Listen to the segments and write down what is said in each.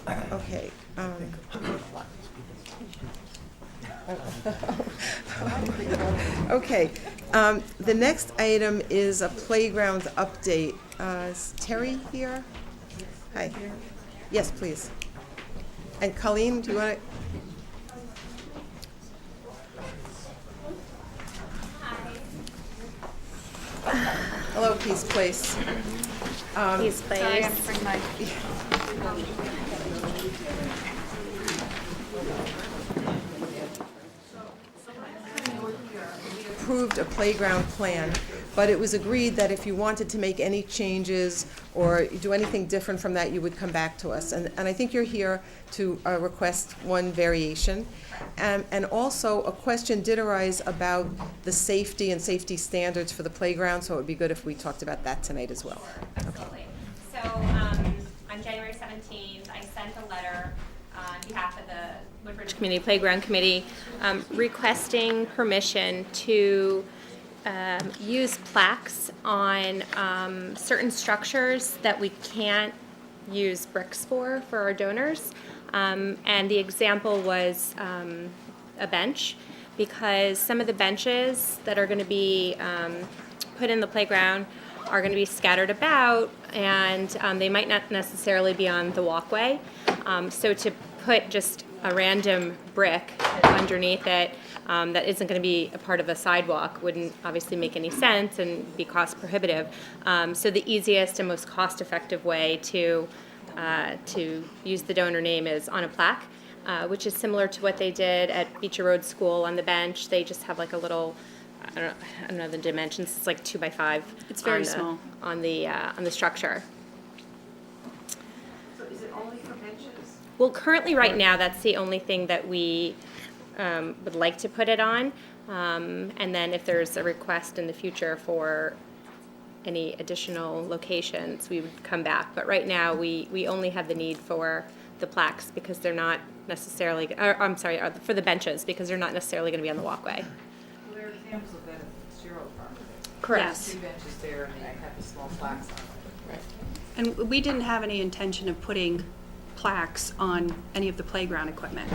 Okay. Okay. The next item is a playground update. Is Terry here? Hi. Yes, please. And Colleen, do you want to? Hello, Peace Place. Peace Place. Sorry, I have to bring my... Approved a playground plan, but it was agreed that if you wanted to make any changes or do anything different from that, you would come back to us. And I think you're here to request one variation. And also, a question did arise about the safety and safety standards for the playground, so it would be good if we talked about that tonight as well. Absolutely. So on January 17th, I sent a letter on behalf of the Woodbridge Community Playground Committee requesting permission to use plaques on certain structures that we can't use bricks for our donors. And the example was a bench, because some of the benches that are going to be put in the playground are going to be scattered about, and they might not necessarily be on the walkway. So to put just a random brick underneath it that isn't going to be a part of a sidewalk wouldn't obviously make any sense and be cost prohibitive. So the easiest and most cost-effective way to use the donor name is on a plaque, which is similar to what they did at Beecher Road School on the bench. They just have like a little, I don't know the dimensions. It's like 2 by 5. It's very small on the structure. So is it only for benches? Well, currently, right now, that's the only thing that we would like to put it on. And then if there's a request in the future for any additional locations, we would come back. But right now, we only have the need for the plaques because they're not necessarily, for the benches, because they're not necessarily going to be on the walkway. Well, there are examples of that at Zero Farm. Correct. Yes. 2 benches there, and they have the small plaques on them. Right. And we didn't have any intention of putting plaques on any of the playground equipment.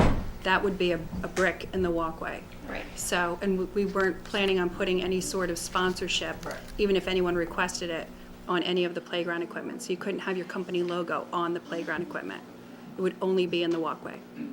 That would be a brick in the walkway. Right. So, and we weren't planning on putting any sort of sponsorship, Right. even if anyone requested it, on any of the playground equipment. So you couldn't have your company logo on the playground equipment. It would only be in the walkway. Any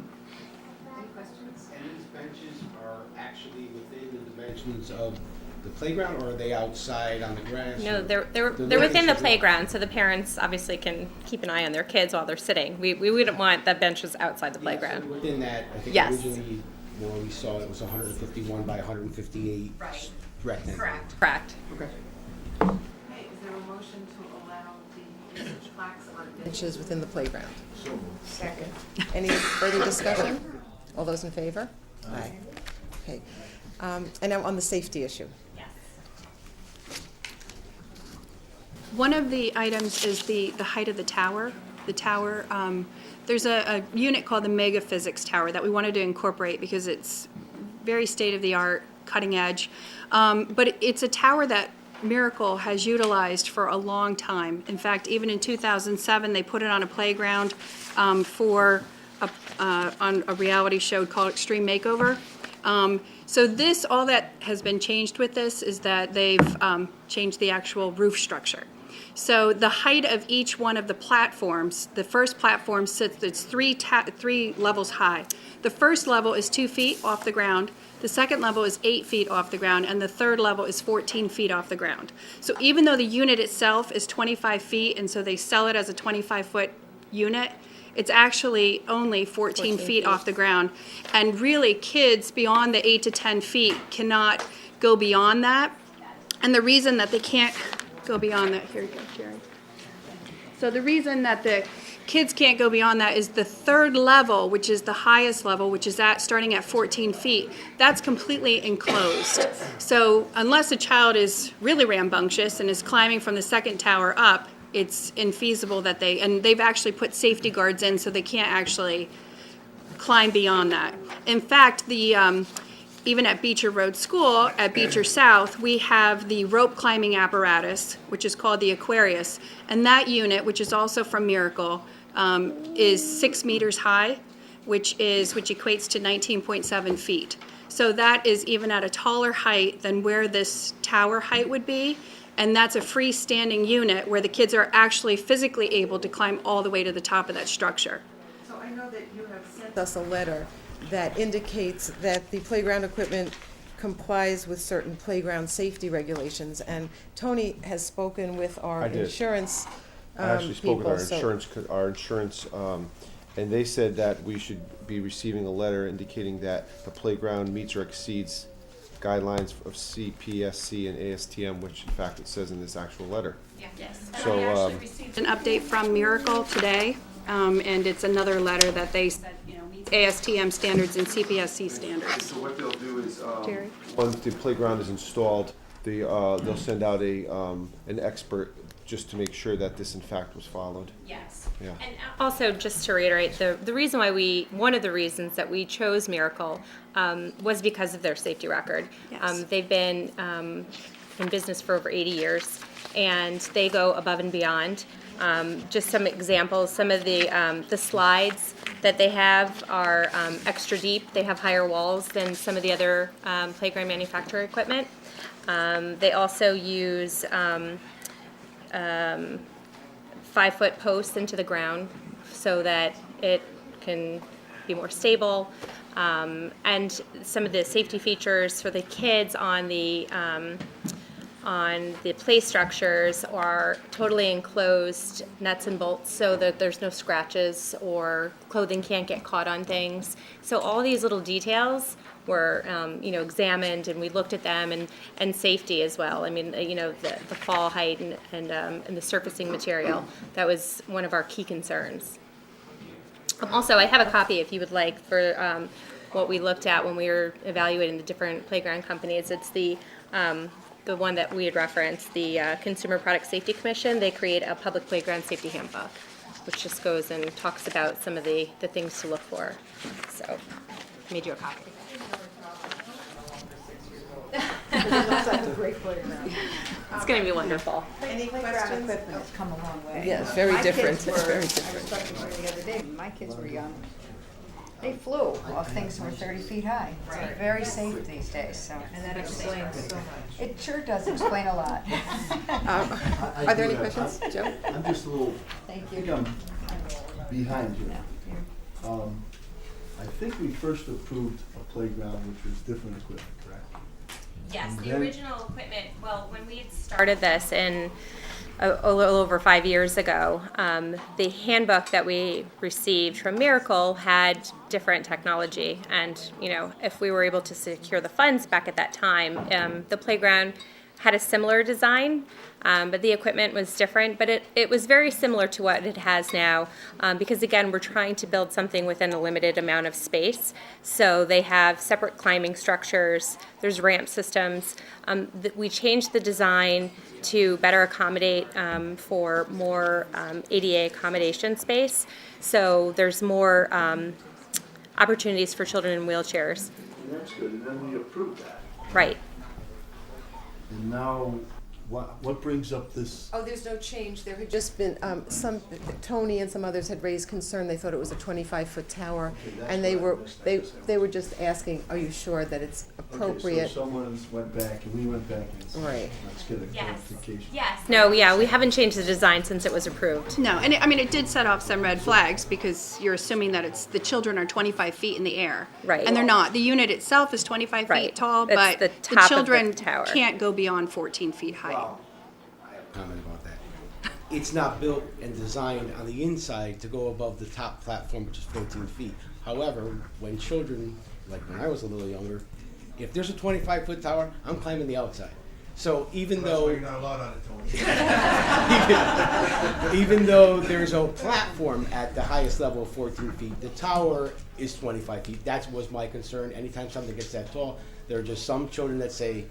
questions? And these benches are actually within the dimensions of the playground, or are they outside on the grass? No, or- they're within the playground, so the parents obviously can keep an eye on their kids while they're sitting. We wouldn't want the benches outside the Yeah, so payground. within that, I think Yes. originally, when we saw it was 151 by 158 Right. rectangle. Correct. Okay. Okay, is there a motion to allow the use of plaques on benches? Benches within the playground. Second. Any further discussion? All those in favor? Aye. Okay. And now on the safety issue. Yes. One of the items is the height of the tower. The tower, there's a unit called the Mega Physics Tower that we wanted to incorporate because it's very state-of-the-art, cutting edge. But it's a tower that Miracle has utilized for a long time. In fact, even in 2007, they put it on a playground on a reality show called Extreme Makeover. So this, all that has been changed with this is that they've changed the actual roof structure. So the height of each one of the platforms, the first platform sits, it's three levels high. The first level is 2 feet off the ground, the second level is 8 feet off the ground, and the third level is 14 feet off the ground. So even though the unit itself is 25 feet, and so they sell it as a 25-foot unit, it's actually only 14 feet off the ground. And really, kids beyond the 8 to 10 feet cannot go beyond that. And the reason that they can't go beyond that, here you go, Jerry. So the reason that the kids can't go beyond that is the third level, which is the highest level, which is starting at 14 feet, that's completely enclosed. So unless a child is really rambunctious and is climbing from the second tower up, it's infeasible that they've actually put safety guards in so they can't actually climb beyond that. In fact, even at Beecher Road School, at Beecher South, we have the rope climbing apparatus, which is called the Aquarius, and that unit, which is also from Miracle, is 6 meters high, which equates to 19.7 feet. So that is even at a taller height than where this tower height would be. And that's a freestanding unit where the kids are actually physically able to climb all the way to the top of that structure. So I know that you have sent us a letter that indicates that the playground equipment complies with certain playground safety regulations, and Tony has spoken with our I did. insurance I actually spoke with people, our insurance, and they said that we should be receiving a letter indicating that the playground meets or exceeds guidelines of CPSC and ASTM, which in fact it says in this actual letter. Yes. So, An update from Miracle today, and it's another letter that they said, meets ASTM standards and CPSC standards. So what they'll do is, Jerry? once the playground is installed, they'll send out an expert just to make sure that this in fact was followed. Yes. Yeah. And also, just to reiterate, the reason why one of the reasons that we chose Miracle was because of their safety record. Yes. They've been in business for over 80 years, and they go above and beyond. Just some examples, some of the slides that they have are extra deep. They have higher walls than some of the other playground manufacturer equipment. They also use 5-foot posts into the ground so that it can be more stable. And some of the safety features for the kids on the play structures are totally enclosed nuts and bolts so that there's no scratches or clothing can't get caught on things. So all these little details were examined, and we looked at them, and safety as well. I mean, the fall height and the surfacing material, that was one of our key concerns. Also, I have a copy if you would like for what we looked at when we were evaluating the different playground companies. It's the one that we had referenced, the Consumer Product Safety Commission. They create a public playground safety handbook, which just goes and talks about some of the things to look for. So, I made you a copy. It's going to be wonderful. Any Playground questions? equipment has come a long way. Yeah, it's very My different. kids It's were- very I was different. talking to her the other day, when my kids were young. They flew off things that were 30 feet high. It's very safe these days, so. And that explains so much. It sure does explain a lot. Are there any questions, Joe? I'm just a little, Thank I think you. I'm behind you. I think we first approved a playground which was different equipment, correct? Yes, the Then- original equipment, well, when we had started this in a little over 5 years ago, the handbook that we received from Miracle had different technology. And, if we were able to secure the funds back at that time, the playground had a similar design, but the equipment was different. But it was very similar to what it has now, because again, we're trying to build something within a limited amount of space. So they have separate climbing structures, there's ramp systems. We changed the design to better accommodate for more ADA accommodation space. So there's more opportunities for children in wheelchairs. And that's good, and then we approved that. Right. And now, what brings up this? Oh, there's no change. There had just been Tony and some others had raised concern. They thought it was a 25-foot tower, that's and they what I were missed. they were just asking, are you sure that it's appropriate? Okay, so someone went back and we went back and said, Right. let's get a Yes. clarification. Yes. No, yeah, we haven't changed the design since it was approved. No, and it did set off some red flags because you're assuming that the children are 25 feet in the air. Right. And they're not. The unit itself is 25 Right. feet tall, It's but the the top of the children tower. can't go beyond 14 feet height. Well, I have a comment about that. It's not built and designed on the inside to go above the top platform, which is 14 feet. However, when children, like when I was a little younger, if there's a 25-foot tower, I'm climbing the outside. So even though you're not allowed on it, Tony. even though there's a platform at the highest level of 14 feet, the tower is 25 feet. That was my concern. Anytime something gets that tall, there are just some children that say,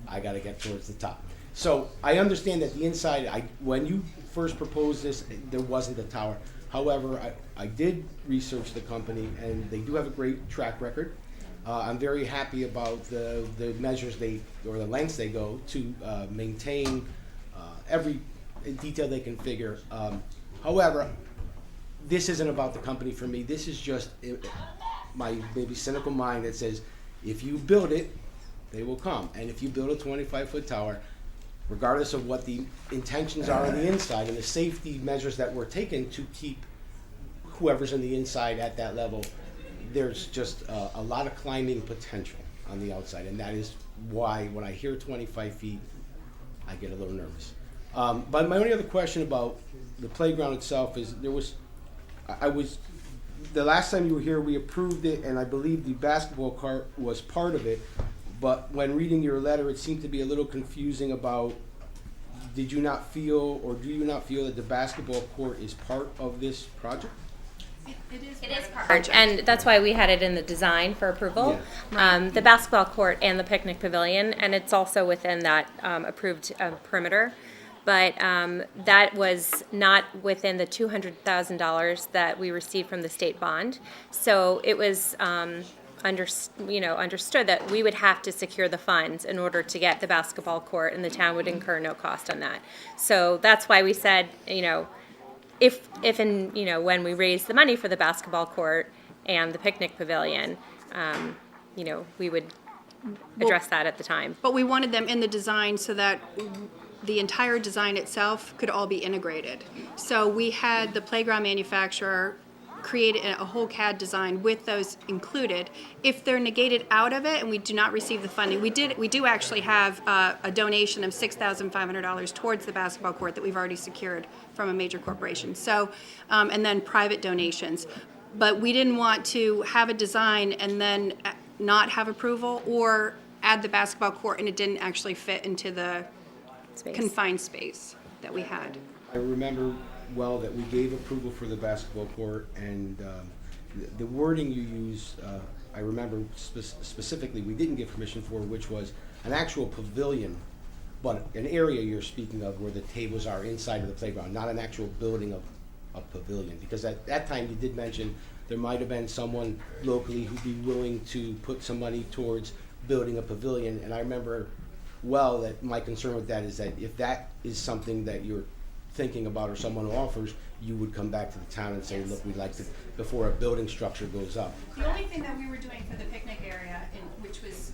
I gotta get towards the top. So I understand that the inside, when you first proposed this, there wasn't a tower. However, I did research the company, and they do have a great track record. I'm very happy about the measures the lengths they go to maintain every detail they can figure. However, this isn't about the company for me. This is just my maybe cynical mind that says, if you build it, they will come. And if you build a 25-foot tower, regardless of what the intentions are on the inside and the safety measures that we're taking to keep whoever's in the inside at that level, there's just a lot of climbing potential on the outside. And that is why when I hear 25 feet, I get a little nervous. But my only other question about the playground itself is the last time you were here, we approved it, and I believe the basketball court was part of it. But when reading your letter, it seemed to be a little confusing about, did you not feel, or do you not feel that the basketball court is part of this project? It is part, and that's why we had it in the design for approval. The basketball court and the picnic pavilion, and it's also within that approved perimeter. But that was not within the $200,000 that we received from the state bond. So it was understood that we would have to secure the funds in order to get the basketball court, and the town would incur no cost on that. So that's why we said, if and when we raise the money for the basketball court and the picnic pavilion, we would address that at the time. But we wanted them in the design so that the entire design itself could all be integrated. So we had the playground manufacturer create a whole CAD design with those included. If they're negated out of it and we do not receive the funding, we do actually have a donation of $6,500 towards the basketball court that we've already secured from a major corporation. So, and then private donations. But we didn't want to have a design and then not have approval, or add the basketball court and it didn't actually fit into the confined space that we had. I remember well that we gave approval for the basketball court, and the wording you used, I remember specifically we didn't give permission for, which was an actual pavilion, but an area you're speaking of where the tables are inside of the playground, not an actual building of a pavilion. Because at that time you did mention there might have been someone locally who'd be willing to put some money towards building a pavilion, and I remember well that my concern with that is that if that is something that you're thinking about or someone offers, you would come back to the town and say, look, we'd like to, before a building structure goes up. The only thing that we were doing for the picnic area, which was,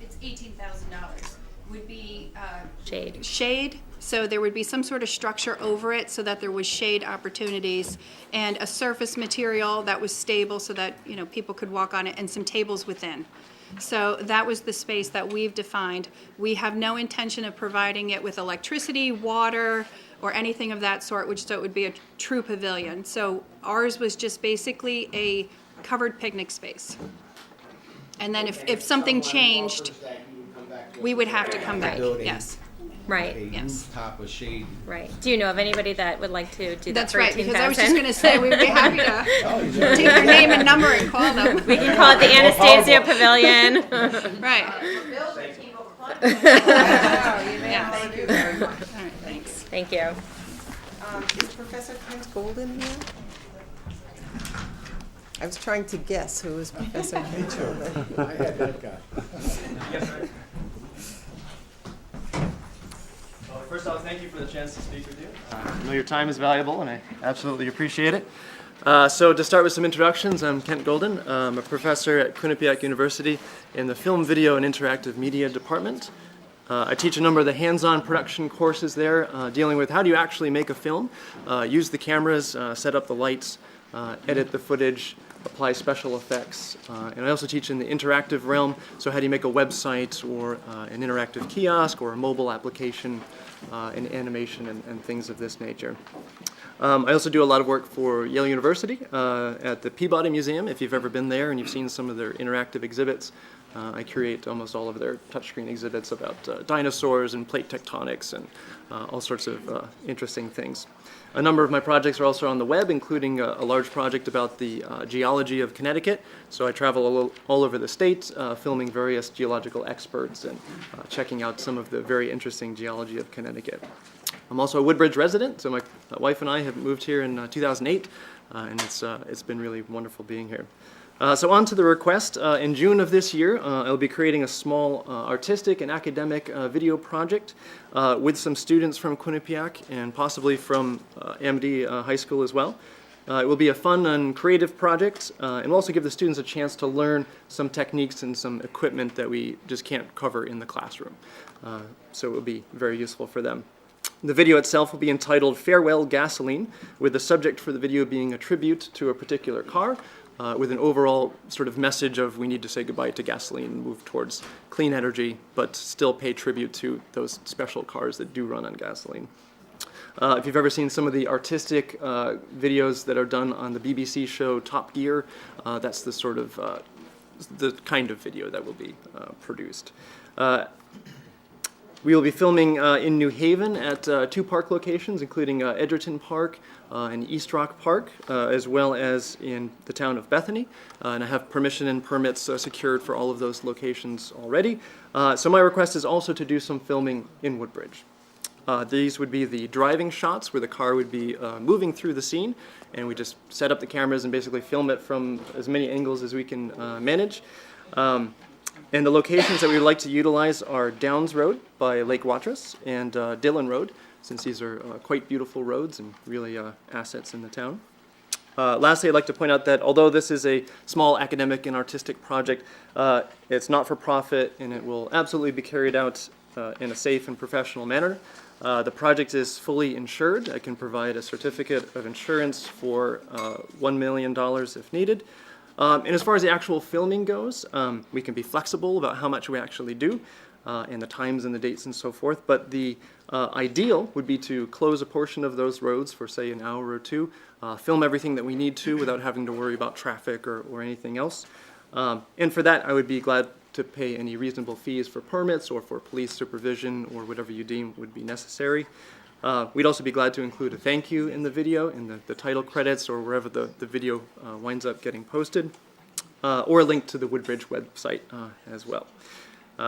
it's $18,000, would be shade. So there would be some sort of structure over it so that there was shade opportunities, and a surface material that was stable so that people could walk on it, and some tables within. So that was the space that we've defined. We have no intention of providing it with electricity, water, or anything of that sort, so it would be a true pavilion. So ours was just basically a covered picnic space. And then if something changed, we would have to come back, yes. Right. A rooftop with shade. Right. Do you know of anybody that would like to do that That's for right, $18,000? because I was just going to say, we'd be happy to take your name and number and call them. We can call it the Anastasia Pavilion. Right. Yeah, thank you very much. All right, thanks. Thank you. Is Professor Kent Golden here? I was trying to guess who was Professor Kent Golden. I had that guy. Well, first off, thank you for the chance to speak with you. I know your time is valuable, and I absolutely appreciate it. So to start with some introductions, I'm Kent Golden. I'm a professor at Quinnipiac University in the Film, Video, and Interactive Media Department. I teach a number of the hands-on production courses there, dealing with how do you actually make a film, use the cameras, set up the lights, edit the footage, apply special effects. And I also teach in the interactive realm, so how do you make a website or an interactive kiosk or a mobile application in animation and things of this nature. I also do a lot of work for Yale University at the Peabody Museum. If you've ever been there and you've seen some of their interactive exhibits, I curate almost all of their touchscreen exhibits about dinosaurs and plate tectonics and all sorts of interesting things. A number of my projects are also on the web, including a large project about the geology of Connecticut. So I travel all over the state, filming various geological experts and checking out some of the very interesting geology of Connecticut. I'm also a Woodbridge resident, so my wife and I have moved here in 2008, and it's been really wonderful being here. So on to the request. In June of this year, I'll be creating a small artistic and academic video project with some students from Quinnipiac and possibly from Amity High School as well. It will be a fun and creative project, and will also give the students a chance to learn some techniques and some equipment that we just can't cover in the classroom. So it will be very useful for them. The video itself will be entitled Farewell Gasoline, with the subject for the video being a tribute to a particular car, with an overall sort of message of we need to say goodbye to gasoline and move towards clean energy, but still pay tribute to those special cars that do run on gasoline. If you've ever seen some of the artistic videos that are done on the BBC show Top Gear, that's the sort of the kind of video that will be produced. We will be filming in New Haven at 2 park locations, including Edgerton Park and East Rock Park, as well as in the town of Bethany. And I have permission and permits secured for all of those locations already. So my request is also to do some filming in Woodbridge. These would be the driving shots where the car would be moving through the scene, and we just set up the cameras and basically film it from as many angles as we can manage. And the locations that we would like to utilize are Downs Road by Lake Watrous and Dillon Road, since these are quite beautiful roads and really assets in the town. Lastly, I'd like to point out that although this is a small academic and artistic project, it's not for profit, and it will absolutely be carried out in a safe and professional manner. The project is fully insured. I can provide a certificate of insurance for $1 million if needed. And as far as the actual filming goes, we can be flexible about how much we actually do, and the times and the dates and so forth. But the ideal would be to close a portion of those roads for, say, an hour or two, film everything that we need to without having to worry about traffic or anything else. And for that, I would be glad to pay any reasonable fees for permits or for police supervision or whatever you deem would be necessary. We'd also be glad to include a thank you in the video, in the title credits or wherever the video winds up getting posted, or a link to the Woodbridge website as well.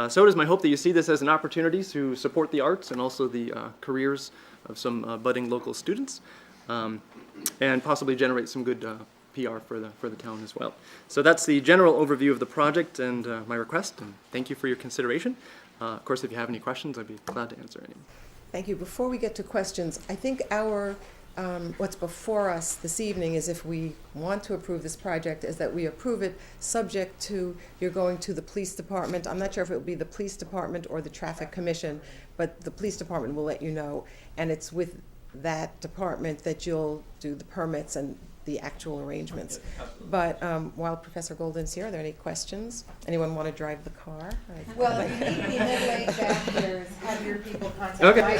So it is my hope that you see this as an opportunity to support the arts and also the careers of some budding local students, and possibly generate some good PR for the town as well. So that's the general overview of the project and my request, and thank you for your consideration. Of course, if you have any questions, I'd be glad to answer any. Thank you. Before we get to questions, I think our, what's before us this evening is, if we want to approve this project, is that we approve it subject to you're going to the police department. I'm not sure if it will be the police department or the traffic commission, but the police department will let you know. And it's with that department that you'll do the permits and the actual arrangements. But while Professor Golden's here, are there any questions? Anyone want to drive the car? Well, if you need to be middle-aged actors, have your people contact Okay. my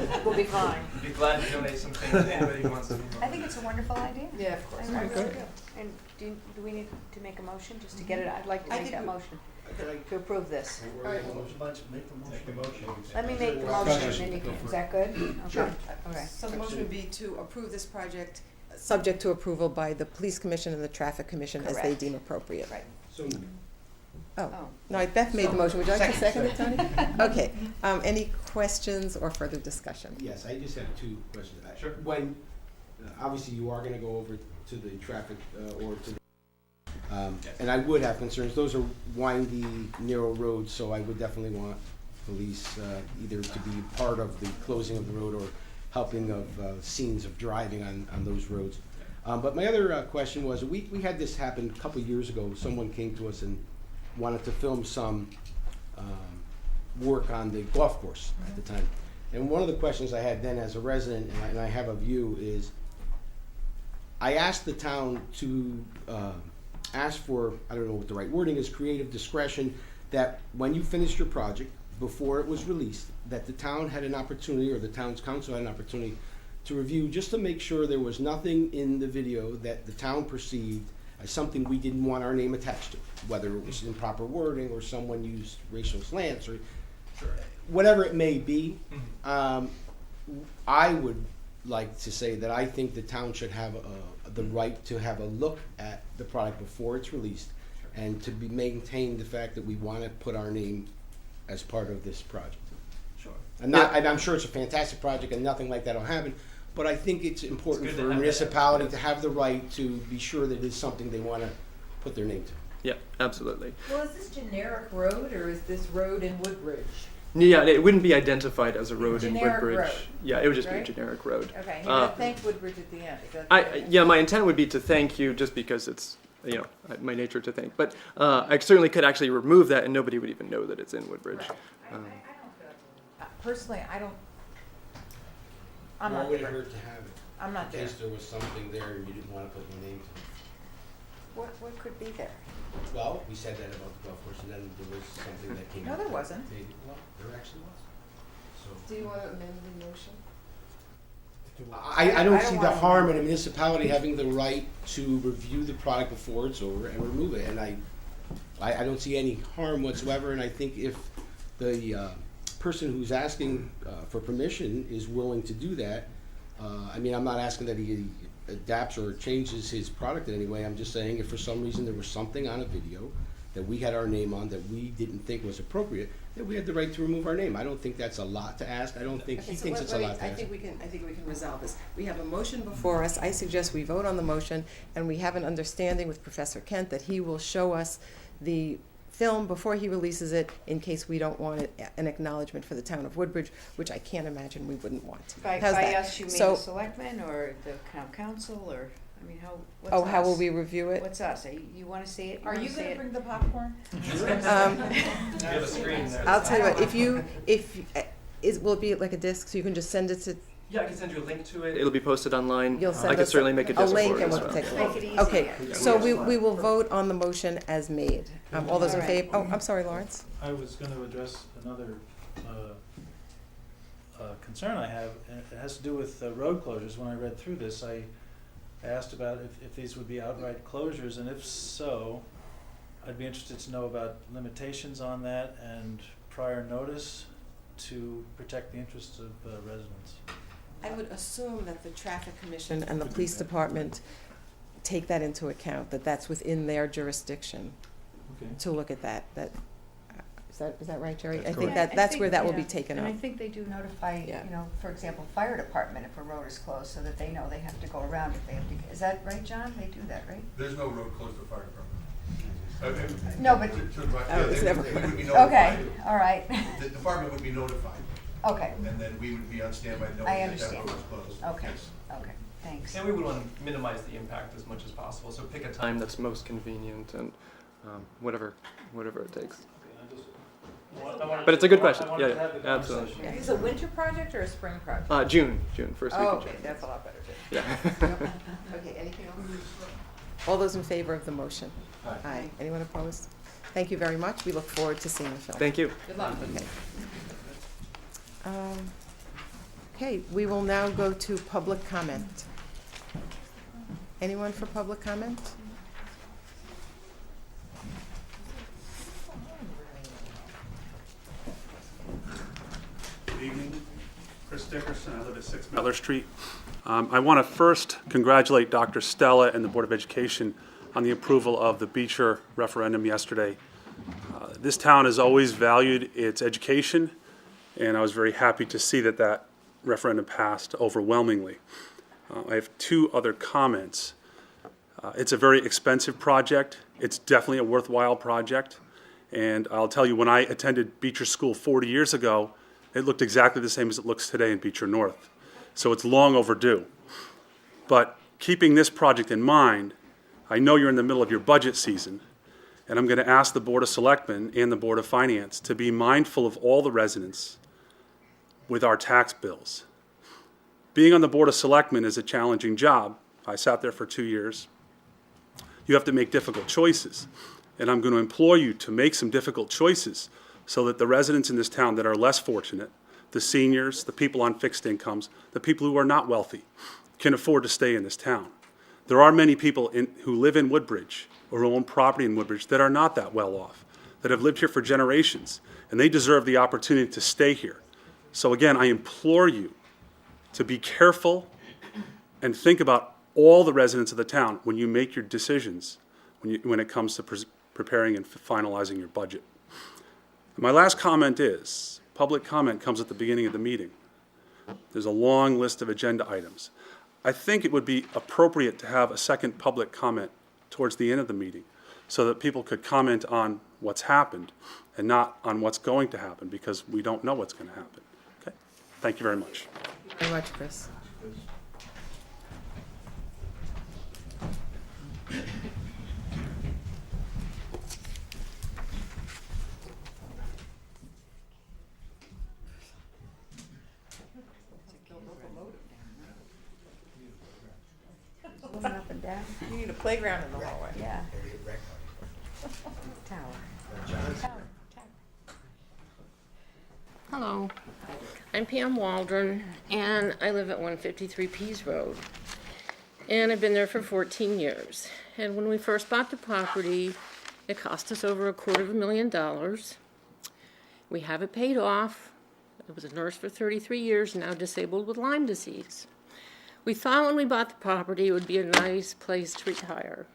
people. We'll be fine. I'd be glad to donate some things to anybody who wants to. I think it's a wonderful idea. Yeah, of course. I really do. And do we need to make a motion just to get it? I'd like to I make think that we- motion to approve this. Make the motion. Let me make the motion, and then you can, is that good? Okay. Sure. Okay. So the motion would be to approve this project, subject to approval by the police commission and the traffic commission as they Correct. deem appropriate. Right. Oh, Oh. no, Beth made the motion. Would you like to second it, Tony? Okay. Any questions or further discussion? Yes, I just have 2 questions. Sure. When, obviously you are gonna go over to the traffic, or to, and I would have concerns. Those are windy, narrow roads, so I would definitely want police, either to be part of the closing of the road or helping of, scenes of driving on those roads. But my other question was, we had this happen a couple years ago. Someone came to us and wanted to film some work on the golf course at the time. And one of the questions I had then as a resident, and I have a view, is I asked the town to ask for, I don't know what the right wording is, creative discretion, that when you finished your project, before it was released, that the town had an opportunity, or the town's council had an opportunity, to review, just to make sure there was nothing in the video that the town perceived as something we didn't want our name attached to, whether it was improper wording or someone used racial slants or whatever it may be. I would like to say that I think the town should have the right to have a look at the product before it's released, and to maintain the fact that we want to put our name as part of this project. Sure. And I'm sure it's a fantastic project and nothing like that will happen, but I think it's important for a municipality to have the right to be sure that it's something they want to put their name to. Yeah, absolutely. Well, is this generic road, or is this road in Woodbridge? Yeah, it wouldn't be identified as a road in Generic Woodbridge. road, Yeah, it would just right? be a generic road. Okay, you're Uh, gonna thank Woodbridge at the end. Is that yeah, my intent would be to thank you just because it's, my nature to thank. But I certainly could actually remove that and nobody would even know that it's in Woodbridge. Personally, I'm Why not would it different. hurt to have it? I'm not In there. case there was something there and you didn't want to put your name to it. What could be there? Well, we said that about the golf course, and then there was something that came No, up there that wasn't. well, there actually was. So. Do you want to amend the motion? I don't I see don't the wanna- harm in a municipality having the right to review the product before it's over and remove it, and I don't see any harm whatsoever, and I think if the person who's asking for permission is willing to do that, I mean, I'm not asking that he adapts or changes his product in any way, I'm just saying if for some reason there was something on a video that we had our name on that we didn't think was appropriate, that we had the right to remove our name. I don't think that's a lot to ask, I don't think he thinks it's a lot to I ask. think we can resolve this. We have a motion before us. I suggest we vote on the motion, and we have an understanding with Professor Kent that he will show us the film before he releases it in case we don't want an acknowledgement for the town of Woodbridge, which I can't imagine we wouldn't want. By How's that? us, you mean So- the selectmen or the town council, or, I mean, what's Oh, us? how will we review it? What's us? You wanna see it? Are wanna you see gonna it? bring the popcorn? We have a screen there. I'll tell you what, will it be like a disc, so you can just send it to, Yeah, I can send you a link to it. It'll be posted online. you'll send I could us certainly make a a disc link for it and as we'll well. take a Make look. it easy. Okay, Yeah. so we will vote on the motion as made. All those in All right. favor? Oh, I'm sorry, Lawrence. I was going to address another concern I have, and it has to do with road closures. When I read through this, I asked about if these would be outright closures, and if so, I'd be interested to know about limitations on that and prior notice to protect the interests of residents. I would assume that the traffic commission and the police department take that into account, that that's within their jurisdiction Okay. to look at that. Is that right, Jerry? That's I think correct. that's where that will be Yeah. taken And I up. think they do notify, Yeah. for example, fire department if a road is closed, so that they know they have to go around if they have to, is that right, John? They do that, right? There's no road closed to fire department. No, but- it's never- We would be Okay, notified. all right, The department would be notified, okay, and then we would be on standby knowing I that that understand. road was closed. okay, Yes. okay, thanks. And we would want to minimize the impact as much as possible, so pick a time that's most convenient and whatever it takes. But it's a good question. Yeah, yeah, absolutely. Is it a winter project or a spring project? June, first week Oh, of June. okay, that's a lot better too. Yeah. Okay, anything else? All those in favor of the motion? Aye. Anyone opposed? Thank you very much. We look forward to seeing the film. Thank you. Good luck. Okay. Okay, we will now go to public comment. Anyone for public comment? Good evening. Chris Dickerson, I live at 6 Miller Street. I want to first congratulate Dr. Stella and the Board of Education on the approval of the Beecher referendum yesterday. This town has always valued its education, and I was very happy to see that that referendum passed overwhelmingly. I have two other comments. It's a very expensive project. It's definitely a worthwhile project. And I'll tell you, when I attended Beecher School 40 years ago, it looked exactly the same as it looks today in Beecher North. So it's long overdue. But keeping this project in mind, I know you're in the middle of your budget season, and I'm going to ask the Board of Selectmen and the Board of Finance to be mindful of all the residents with our tax bills. Being on the Board of Selectmen is a challenging job. I sat there for 2 years. You have to make difficult choices, and I'm going to implore you to make some difficult choices so that the residents in this town that are less fortunate, the seniors, the people on fixed incomes, the people who are not wealthy, can afford to stay in this town. There are many people who live in Woodbridge or who own property in Woodbridge that are not that well off, that have lived here for generations, and they deserve the opportunity to stay here. So again, I implore you to be careful and think about all the residents of the town when you make your decisions, when it comes to preparing and finalizing your budget. My last comment is, public comment comes at the beginning of the meeting. There's a long list of agenda items. I think it would be appropriate to have a second public comment towards the end of the meeting so that people could comment on what's happened and not on what's going to happen, because we don't know what's going to happen. Okay? Thank you very much. Very much, Chris. Moving up and down, You need a playground in the hallway. yeah. Tower. Tower. Hello, I'm Pam Waldron, and I live at 153 Pease Road. And I've been there for 14 years. And when we first bought the property, it cost us over $250,000. We have it paid off. I was a nurse for 33 years, now disabled with Lyme disease. We thought when we bought the property it would be a nice place to retire.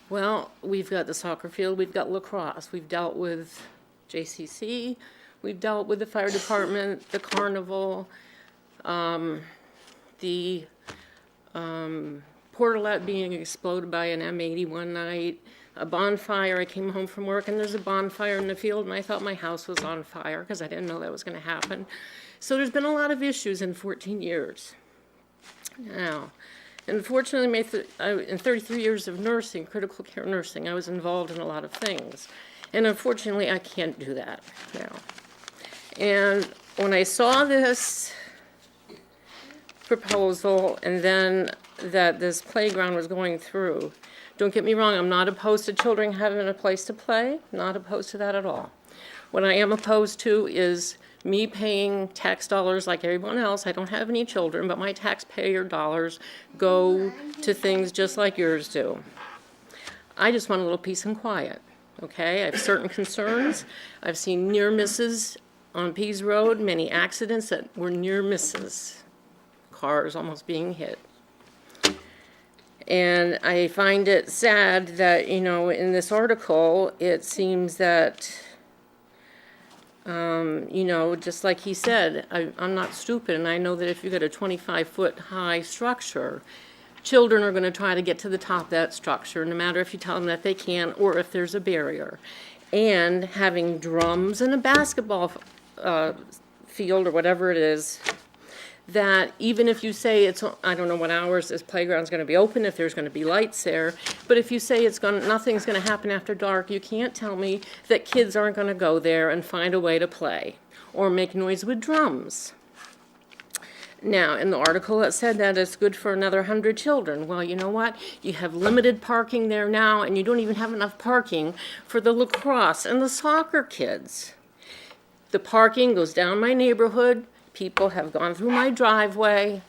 Well, we've got the soccer field, we've got lacrosse, we've dealt with JCC, we've dealt with the fire department, the carnival, the portalette being exploded by an M80 one night, a bonfire. I came home from work and there's a bonfire in the field and I thought my house was on fire because I didn't know that was going to happen. So there's been a lot of issues in 14 years. Now, unfortunately, in 33 years of nursing, critical care nursing, I was involved in a lot of things. And unfortunately, I can't do that now. And when I saw this proposal and then that this playground was going through, don't get me wrong, I'm not opposed to children having a place to play, not opposed to that at all. What I am opposed to is me paying tax dollars like everyone else. I don't have any children, but my taxpayer dollars go to things just like yours do. I just want a little peace and quiet, okay? I have certain concerns. I've seen near misses on Pease Road, many accidents that were near misses, cars almost being hit. And I find it sad that, you know, in this article, it seems that you know, just like he said, I'm not stupid, and I know that if you got a 25-foot high structure, children are going to try to get to the top of that structure, no matter if you tell them that they can or if there's a barrier. And having drums and a basketball field or whatever it is, that even if you say it's, I don't know what hours this playground's going to be open, if there's going to be lights there, but if you say nothing's going to happen after dark, you can't tell me that kids aren't going to go there and find a way to play or make noise with drums. Now, in the article it said that it's good for another 100 children. Well, you know what? You have limited parking there now, and you don't even have enough parking for the lacrosse and the soccer kids. The parking goes down my neighborhood. People have gone through my driveway,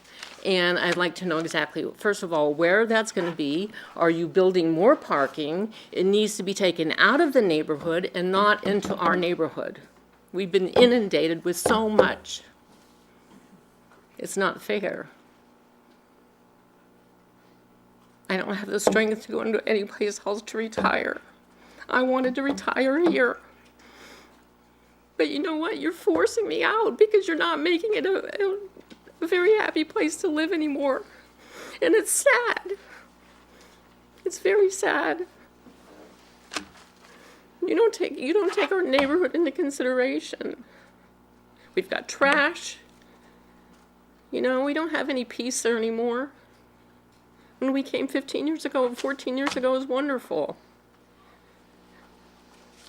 and I'd like to know exactly, first of all, where that's going to be. Are you building more parking? It needs to be taken out of the neighborhood and not into our neighborhood. We've been inundated with so much. It's not fair. I don't have the strength to go into any place else to retire. I wanted to retire here. But you know what? You're forcing me out because you're not making it a very happy place to live anymore. And it's sad. It's very sad. You don't take our neighborhood into consideration. We've got trash. You know, we don't have any peace there anymore. When we came 15 years ago, 14 years ago, it was wonderful.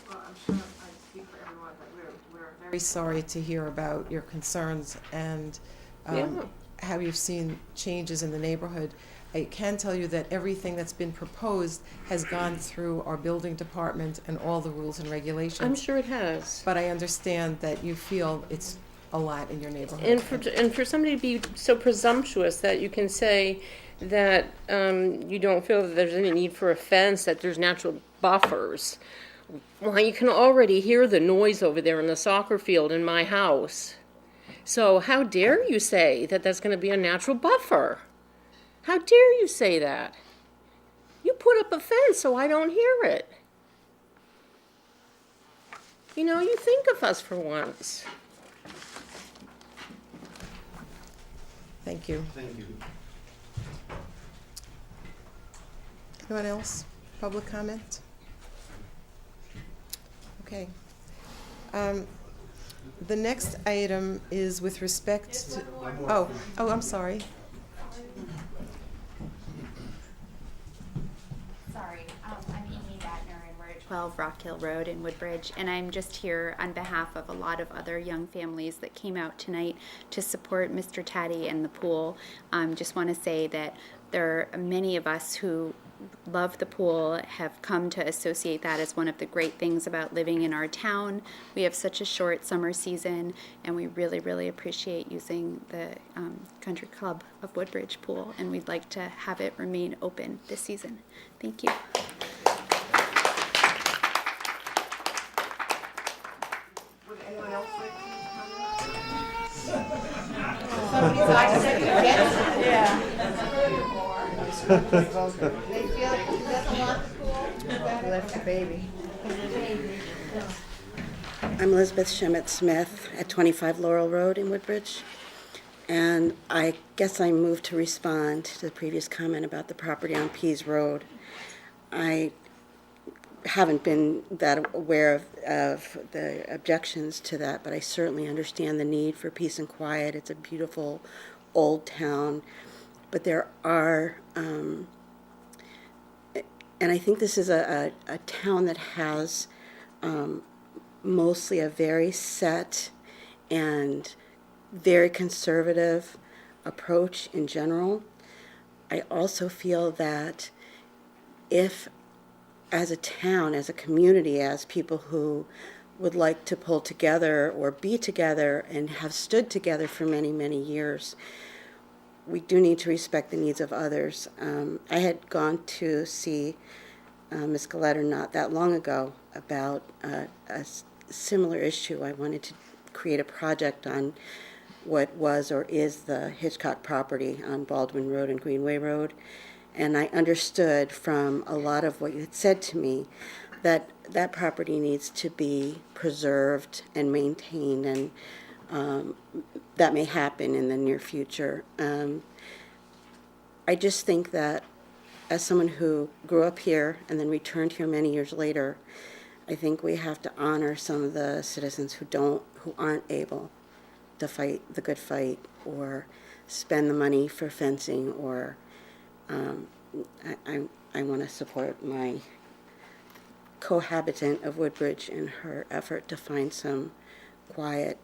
Well, I'm sure I speak for everyone, but we're very sorry to hear about your concerns and how you've seen changes in the neighborhood. I can tell you that everything that's been proposed has gone through our building department and all the rules and regulations. I'm sure it has. But I understand that you feel it's a lot in your neighborhood. And for somebody to be so presumptuous that you can say that you don't feel that there's any need for a fence, that there's natural buffers. Well, you can already hear the noise over there in the soccer field in my house. So how dare you say that that's going to be a natural buffer? How dare you say that? You put up a fence so I don't hear it. You know, you think of us for once. Thank you. Thank you. Anyone else? Public comment? Okay. The next item is with respect to, I'm sorry. Sorry, I'm Amy Batner, and we're at 12 Rock Hill Road in Woodbridge, and I'm just here on behalf of a lot of other young families that came out tonight to support Mr. Taddy and the pool. Just want to say that there are many of us who love the pool, have come to associate that as one of the great things about living in our town. We have such a short summer season, and we really, really appreciate using the Country Club of Woodbridge pool, and we'd like to have it remain open this season. Thank you. Would anyone else like to Somebody's eyes are against it. Yeah. They feel like he doesn't want the pool. Left the baby. I'm Elizabeth Schmidt-Smith at 25 Laurel Road in Woodbridge. And I guess I moved to respond to the previous comment about the property on Pease Road. I haven't been that aware of the objections to that, but I certainly understand the need for peace and quiet. It's a beautiful old town. But there are, and I think this is a town that has mostly a very set and very conservative approach in general. I also feel that if, as a town, as a community, as people who would like to pull together or be together and have stood together for many, many years, we do need to respect the needs of others. I had gone to see Ms. Galetter not that long ago about a similar issue. I wanted to create a project on what was or is the Hitchcock property on Baldwin Road and Greenway Road. And I understood from a lot of what you had said to me that that property needs to be preserved and maintained, and that may happen in the near future. I just think that as someone who grew up here and then returned here many years later, I think we have to honor some of the citizens who aren't able to fight the good fight or spend the money for fencing, or I want to support my cohabitant of Woodbridge in her effort to find some quiet.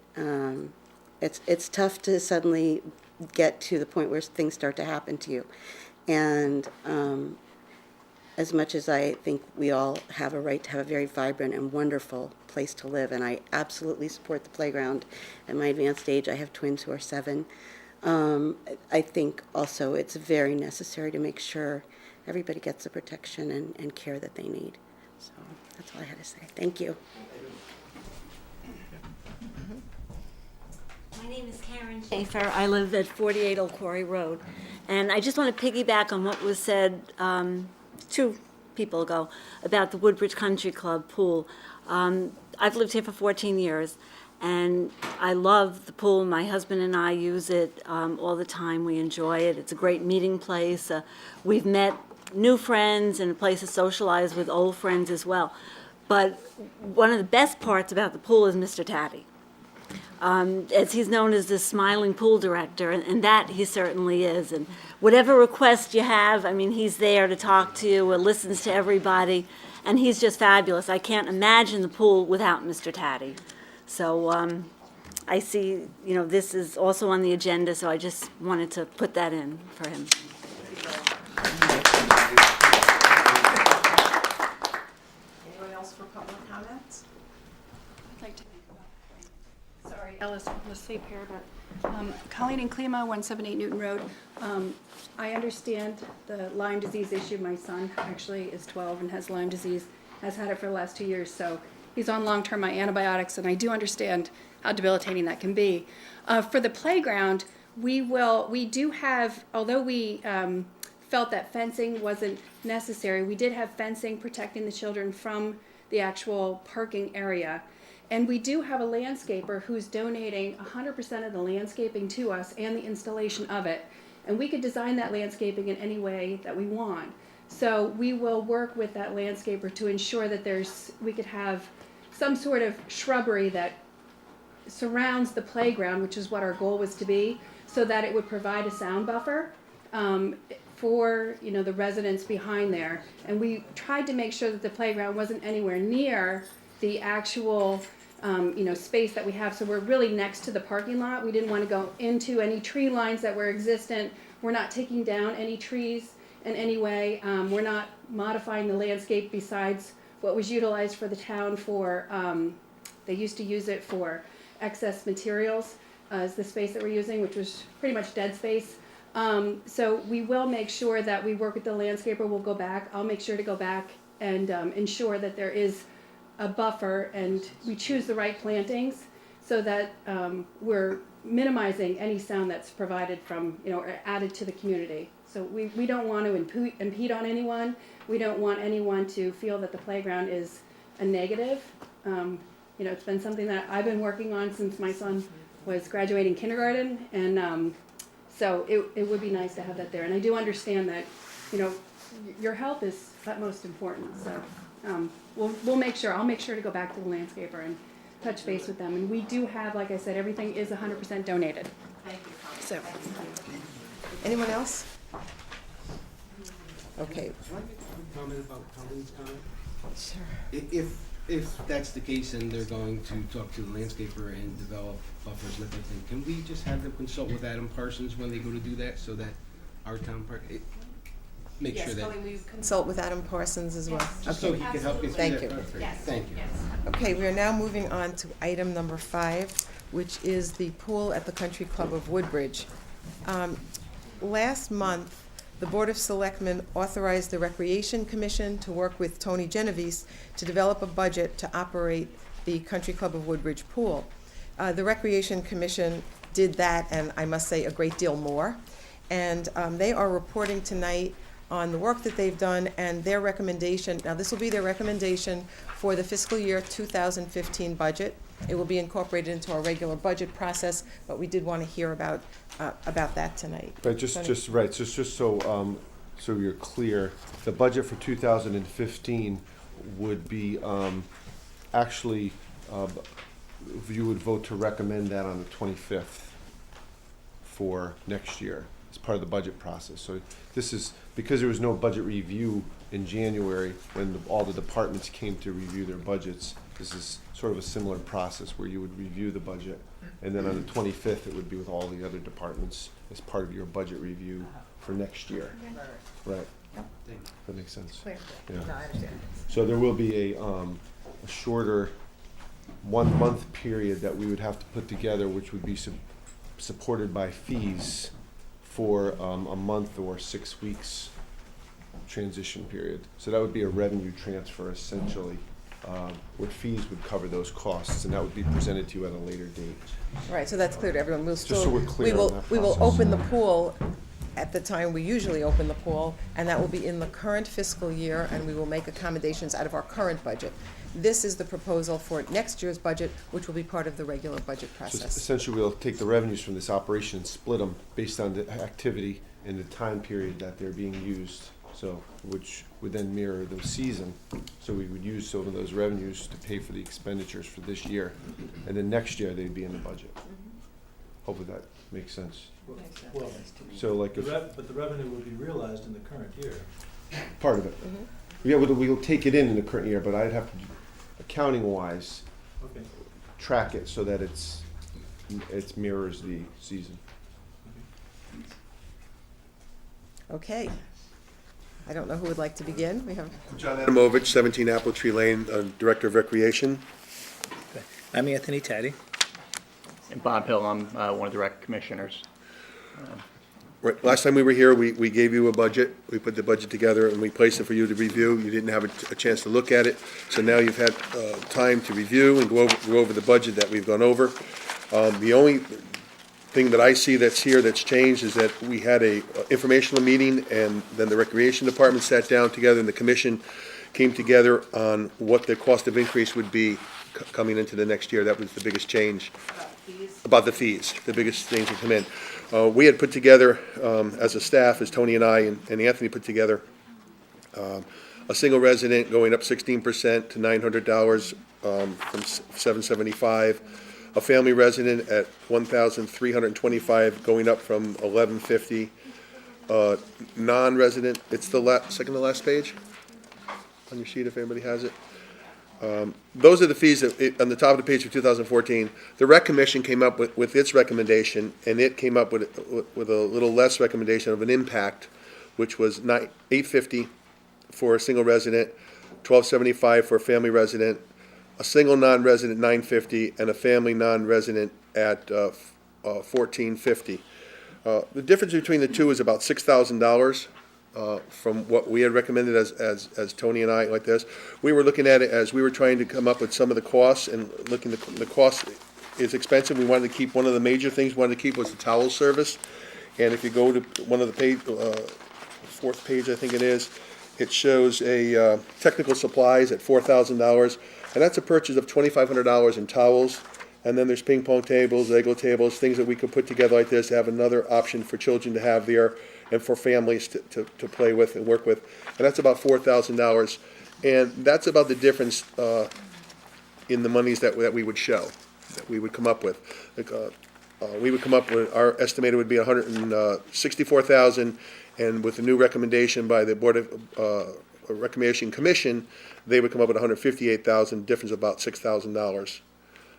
It's tough to suddenly get to the point where things start to happen to you. And as much as I think we all have a right to have a very vibrant and wonderful place to live, and I absolutely support the playground. At my advanced age, I have twins who are 7. I think also it's very necessary to make sure everybody gets the protection and care that they need. So that's all I had to say. Thank you. My name is Karen Schaefer. I live at 48 Old Quarry Road. And I just want to piggyback on what was said 2 people ago about the Woodbridge Country Club pool. I've lived here for 14 years, and I love the pool. My husband and I use it all the time. We enjoy it. It's a great meeting place. We've met new friends and a place to socialize with old friends as well. But one of the best parts about the pool is Mr. Taddy. As he's known as the smiling pool director, and that he certainly is. And whatever request you have, I mean, he's there to talk to you, or listens to everybody, and he's just fabulous. I can't imagine the pool without Mr. Taddy. So I see, this is also on the agenda, so I just wanted to put that in for him. Anyone else for public comments? I'd like to Sorry, Ellis, let's see here, but Colleen and Klima, 178 Newton Road. I understand the Lyme disease issue. My son actually is 12 and has Lyme disease, has had it for the last 2 years, so he's on long-term antibiotics, and I do understand how debilitating that can be. For the playground, we do have, although we felt that fencing wasn't necessary, we did have fencing protecting the children from the actual parking area. And we do have a landscaper who's donating 100% of the landscaping to us and the installation of it. And we could design that landscaping in any way that we want. So we will work with that landscaper to ensure that we could have some sort of shrubbery that surrounds the playground, which is what our goal was to be, so that it would provide a sound buffer for the residents behind there. And we tried to make sure that the playground wasn't anywhere near the actual space that we have. So we're really next to the parking lot. We didn't want to go into any tree lines that were existent. We're not taking down any trees in any way. We're not modifying the landscape besides what was utilized for the town for, they used to use it for excess materials as the space that we're using, which was pretty much dead space. So we will make sure that we work with the landscaper. We'll go back. I'll make sure to go back and ensure that there is a buffer and we choose the right plantings so that we're minimizing any sound that's provided from, or added to the community. So we don't want to impede on anyone. We don't want anyone to feel that the playground is a negative. It's been something that I've been working on since my son was graduating kindergarten, and so it would be nice to have that there. And I do understand that, your health is utmost important. So we'll make sure. I'll make sure to go back to the landscaper and touch base with them. And we do have, like I said, everything is 100% donated. Thank you. So, Anyone else? Okay. Can I make a comment about Colleen's comment? Sure. If that's the case and they're going to talk to the landscaper and develop buffers and everything, can we just have them consult with Adam Parsons when they go to do that, so that our town park, make sure that. Yes, we consult with Adam Parsons as well. Just so he can help you through Thank that you. process. Yes. Thank you. Yes. Okay, we are now moving on to item number 5, which is the pool at the Country Club of Woodbridge. Last month, the Board of Selectmen authorized the Recreation Commission to work with Tony Genovese to develop a budget to operate the Country Club of Woodbridge pool. The Recreation Commission did that, and I must say a great deal more. And they are reporting tonight on the work that they've done and their recommendation. Now, this will be their recommendation for the fiscal year 2015 budget. It will be incorporated into our regular budget process, but we did want to hear about that tonight. Right, just so you're clear, the budget for 2015 would be, actually, you would vote to recommend that on the 25th for next year as part of the budget process. So this is, because there was no budget review in January when all the departments came to review their budgets, this is sort of a similar process where you would review the budget, and then on the 25th it would be with all the other departments as part of your budget review for next year. Right. That makes sense. Clear. Yeah. No, I understand. So there will be a shorter 1 month period that we would have to put together, which would be supported by fees for a month or 6 weeks transition period. So that would be a revenue transfer essentially, where fees would cover those costs, and that would be presented to you at a later date. Right, so that's clear to everyone. We'll still, so we're clear on that we will process. open the pool at the time we usually open the pool, and that will be in the current fiscal year, and we will make accommodations out of our current budget. This is the proposal for next year's budget, which will be part of the regular budget So process. essentially, we'll take the revenues from this operation and split them based on the activity and the time period that they're being used. So, which would then mirror the season. So we would use some of those revenues to pay for the expenditures for this year, and then next year they'd be in the budget. Hopefully that makes sense. Well, So like, but the revenue will be realized in the current year. part of it. Yeah, we'll take it in the current year, but I'd have to, accounting-wise, Okay. track it so that it mirrors the season. Okay. I don't know who would like to begin. We have, John Adamovich, 17 Apple Tree Lane, Director of Recreation. I'm Anthony Taddy. And Bob Hill, I'm one of the rec commissioners. Right, last time we were here, we gave you a budget. We put the budget together and we placed it for you to review. You didn't have a chance to look at it. So now you've had time to review and go over the budget that we've gone over. The only thing that I see that's here that's changed is that we had a informational meeting, and then the Recreation Department sat down together and the commission came together on what the cost of increase would be coming into the next year. That was the biggest change. About the fees, the biggest things that come in. We had put together, as a staff, as Tony and I and Anthony put together, a single resident going up 16% to $900 from $775. A family resident at $1,325, going up from $1,150. Non-resident, it's the second to last page on your sheet if anybody has it. Those are the fees that, on the top of the page for 2014. The Rec Commission came up with its recommendation, and it came up with a little less recommendation of an impact, which was $850 for a single resident, $1,275 for a family resident, a single non-resident $950, and a family non-resident at $1,450. The difference between the two is about $6,000 from what we had recommended as Tony and I like this. We were looking at it as we were trying to come up with some of the costs, and looking the cost is expensive. We wanted to keep one of the major things we wanted to keep was the towel service. And if you go to one of the page, fourth page I think it is, it shows a technical supplies at $4,000. And that's a purchase of $2,500 in towels, and then there's ping pong tables, Lego tables, things that we could put together like this to have another option for children to have there and for families to play with and work with. And that's about $4,000. And that's about the difference in the monies that we would show, that we would come up with. We would come up with, our estimated would be $164,000, and with the new recommendation by the Board of Recreation Commission, they would come up with $158,000, difference of about $6,000.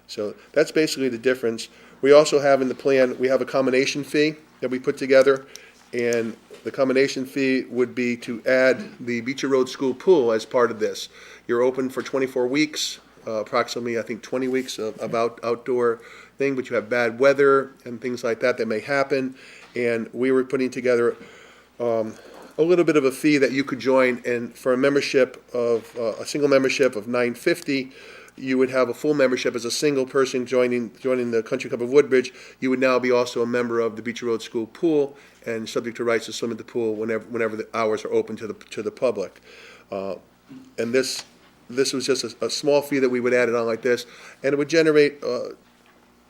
So that's basically the difference. We also have in the plan, we have a combination fee that we put together, and the combination fee would be to add the Beecher Road School pool as part of this. You're open for 24 weeks, approximately, I think, 20 weeks of outdoor thing, but you have bad weather and things like that may happen, and we were putting together a little bit of a fee that you could join, and for a membership of a single membership of $950, you would have a full membership as a single person joining the Country Club of Woodbridge. You would now be also a member of the Beecher Road School pool and subject to rights to swim at the pool whenever the hours are open to the public. And this was just a small fee that we would add it on like this, and it would generate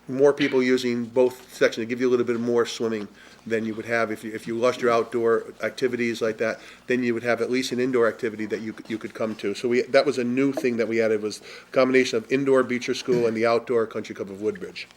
more people using both sections. To give you a little bit more swimming than you would have if you lost your outdoor activities like that. Then you would have at least an indoor activity that you could come to. So that was a new thing that we added, was a combination of indoor Beecher School and the outdoor Country Club of Woodbridge.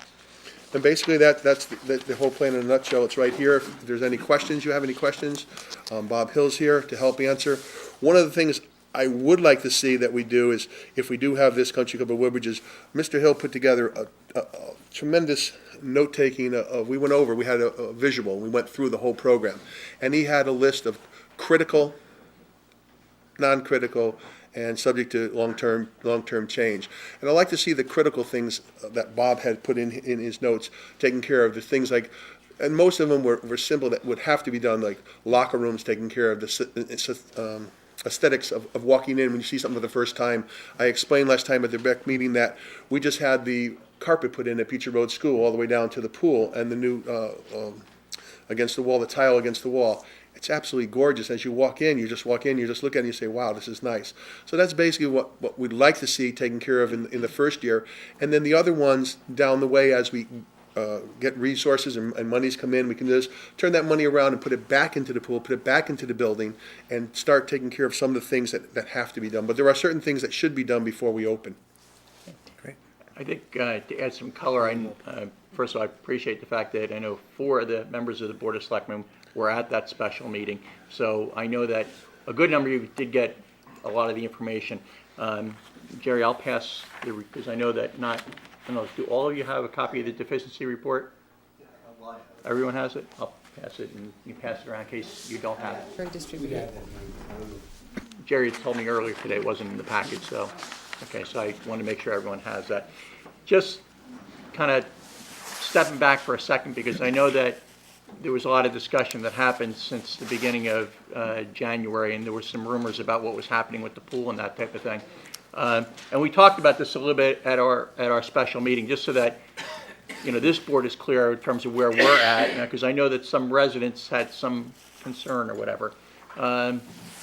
And basically that's the whole plan in a nutshell. It's right here. If there's any questions, you have any questions, Bob Hill's here to help answer. One of the things I would like to see that we do is, if we do have this Country Club of Woodbridge, is Mr. Hill put together a tremendous note-taking. We went over, we had a visual, we went through the whole program, and he had a list of critical, non-critical, and subject to long-term change. And I'd like to see the critical things that Bob had put in his notes taken care of, the things like, and most of them were simple that would have to be done, like locker rooms taken care of, the aesthetics of walking in when you see something for the first time. I explained last time at the rec meeting that we just had the carpet put in at Beecher Road School all the way down to the pool, and the new against the wall, the tile against the wall. It's absolutely gorgeous. As you walk in, you just look at it and you say, wow, this is nice. So that's basically what we'd like to see taken care of in the first year. And then the other ones down the way, as we get resources and monies come in, we can just turn that money around and put it back into the pool, put it back into the building, and start taking care of some of the things that have to be done. But there are certain things that should be done before we open. Great. I think to add some color, first of all, I appreciate the fact that I know 4 of the members of the Board of Selectmen were at that special meeting. So I know that a good number of you did get a lot of the information. Jerry, I'll pass, because I know that I don't know, do all of you have a copy of the deficiency report? Everyone has it? I'll pass it, and you pass it around in case you don't have it. Very distributed. Jerry told me earlier today it wasn't in the package, so, okay, so I want to make sure everyone has that. Just kind of stepping back for a second, because I know that there was a lot of discussion that happened since the beginning of January, and there were some rumors about what was happening with the pool and that type of thing. And we talked about this a little bit at our special meeting, just so that this board is clear in terms of where we're at, because I know that some residents had some concern or whatever.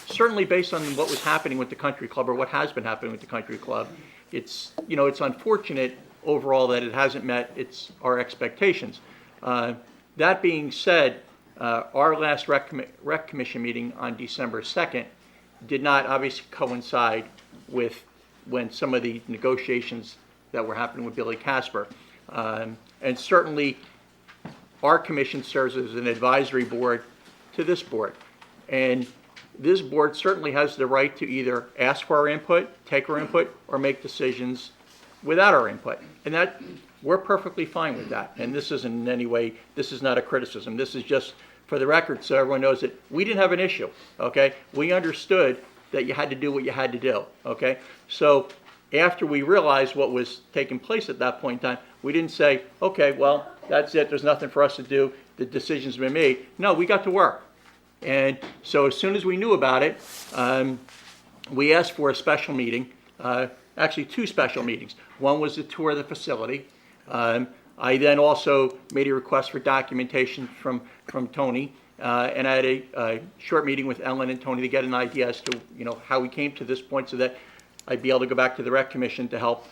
Certainly, based on what was happening with the country club, or what has been happening with the country club, it's unfortunate overall that it hasn't met our expectations. That being said, our last rec commission meeting on December 2nd did not obviously coincide with when some of the negotiations that were happening with Billy Casper. And certainly, our commission serves as an advisory board to this board. And this board certainly has the right to either ask for our input, take our input, or make decisions without our input. And that, we're perfectly fine with that. And this isn't in any way, this is not a criticism. This is just for the record so everyone knows that we didn't have an issue, okay? We understood that you had to do what you had to do, okay? So after we realized what was taking place at that point in time, we didn't say, okay, well, that's it, there's nothing for us to do, the decision's been made. No, we got to work. And so as soon as we knew about it, we asked for a special meeting, actually 2 special meetings. One was the tour of the facility. I then also made a request for documentation from Tony, and I had a short meeting with Ellen and Tony to get an idea as to how we came to this point so that I'd be able to go back to the Rec Commission to help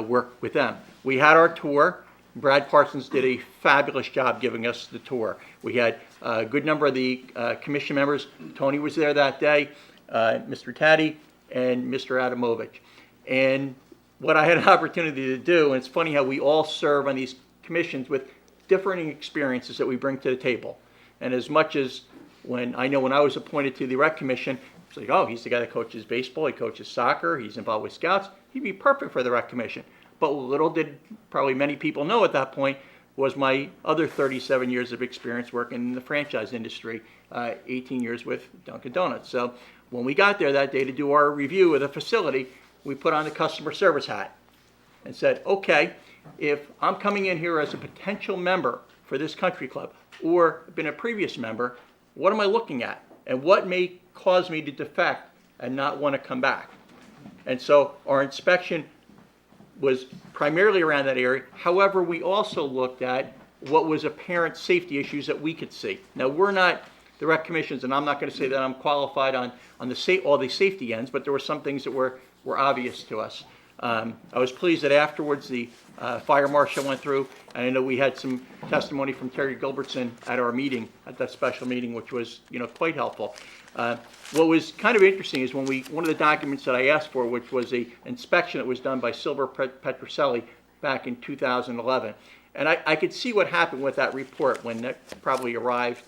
work with them. We had our tour. Brad Parsons did a fabulous job giving us the tour. We had a good number of the commission members. Tony was there that day, Mr. Taddy, and Mr. Adamovich. And what I had an opportunity to do, and it's funny how we all serve on these commissions with differing experiences that we bring to the table. And as much as when I was appointed to the Rec Commission, it's like, oh, he's the guy that coaches baseball, he coaches soccer, he's involved with scouts, he'd be perfect for the Rec Commission. But little did probably many people know at that point was my other 37 years of experience working in the franchise industry, 18 years with Dunkin' Donuts. So when we got there that day to do our review of the facility, we put on the customer service hat and said, okay, if I'm coming in here as a potential member for this country club or been a previous member, what am I looking at? And what may cause me to defect and not want to come back? And so our inspection was primarily around that area. However, we also looked at what was apparent safety issues that we could see. Now, we're not the Rec Commissions, and I'm not going to say that I'm qualified on all the safety ends, but there were some things that were obvious to us. I was pleased that afterwards the fire marshal went through, and I know we had some testimony from Terry Gilbertson at our meeting, at that special meeting, which was quite helpful. What was kind of interesting is one of the documents that I asked for, which was an inspection that was done by Silver Petroselli back in 2011. And I could see what happened with that report when it probably arrived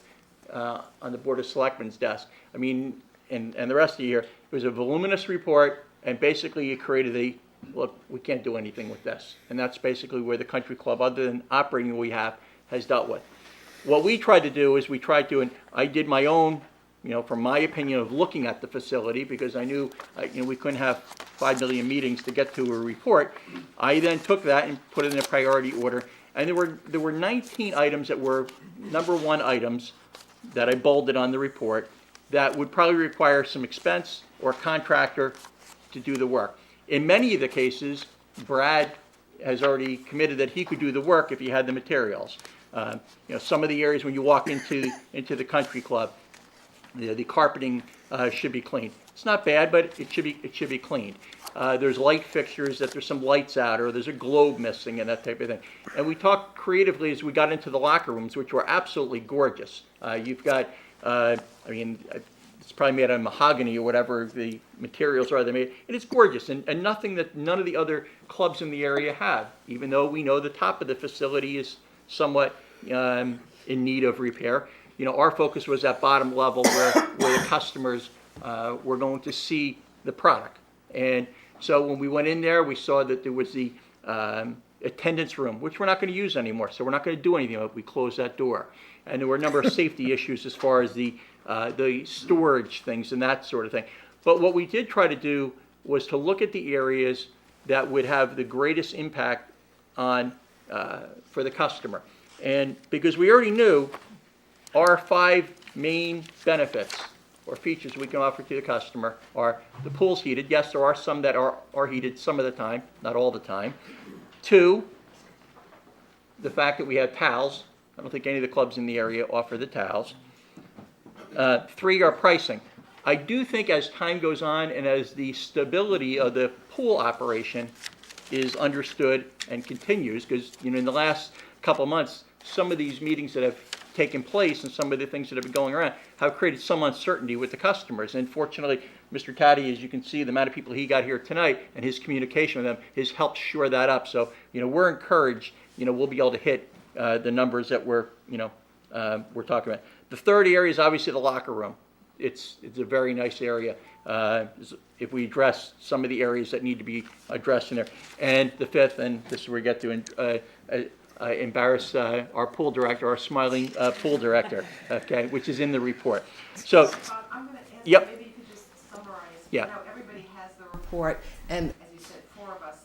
on the Board of Selectmen's desk. I mean, and the rest of the year, it was a voluminous report, and basically it created look, we can't do anything with this. And that's basically where the country club, other than operating we have, has dealt with. What we tried to do is and I did my own, from my opinion of looking at the facility, because I knew, we couldn't have 5 million meetings to get to a report. I then took that and put it in a priority order. And there were 19 items that were number 1 items that I bolded on the report that would probably require some expense or contractor to do the work. In many of the cases, Brad has already committed that he could do the work if he had the materials. Some of the areas when you walk into the country club, the carpeting should be cleaned. It's not bad, but it should be cleaned. There's light fixtures that there's some lights out, or there's a globe missing, and that type of thing. And we talked creatively as we got into the locker rooms, which were absolutely gorgeous. You've got, it's probably made out of mahogany or whatever the materials are they made, and it's gorgeous, and nothing that none of the other clubs in the area have, even though we know the top of the facility is somewhat in need of repair. Our focus was at bottom level where the customers were going to see the product. And so when we went in there, we saw that there was the attendance room, which we're not going to use anymore, so we're not going to do anything about it. We closed that door. And there were a number of safety issues as far as the storage things and that sort of thing. But what we did try to do was to look at the areas that would have the greatest impact on for the customer. And because we already knew our 5 main benefits or features we can offer to the customer are: the pool's heated. Yes, there are some that are heated some of the time, not all the time. 2, the fact that we have towels. I don't think any of the clubs in the area offer the towels. 3, our pricing. I do think as time goes on and as the stability of the pool operation is understood and continues, because in the last couple of months, some of these meetings that have taken place and some of the things that have been going around have created some uncertainty with the customers. And fortunately, Mr. Taddy, as you can see, the amount of people he got here tonight and his communication with them has helped shore that up. So, we're encouraged, we'll be able to hit the numbers that we're talking about. The third area is obviously the locker room. It's a very nice area. If we address some of the areas that need to be addressed in there. And the fifth, and this is where we get to embarrass our pool director, our smiling pool director, okay, which is in the report. So, Bob, I'm going to ask, yep. maybe you could just summarize. Yeah. Everybody has the report, and as you said, 4 of us.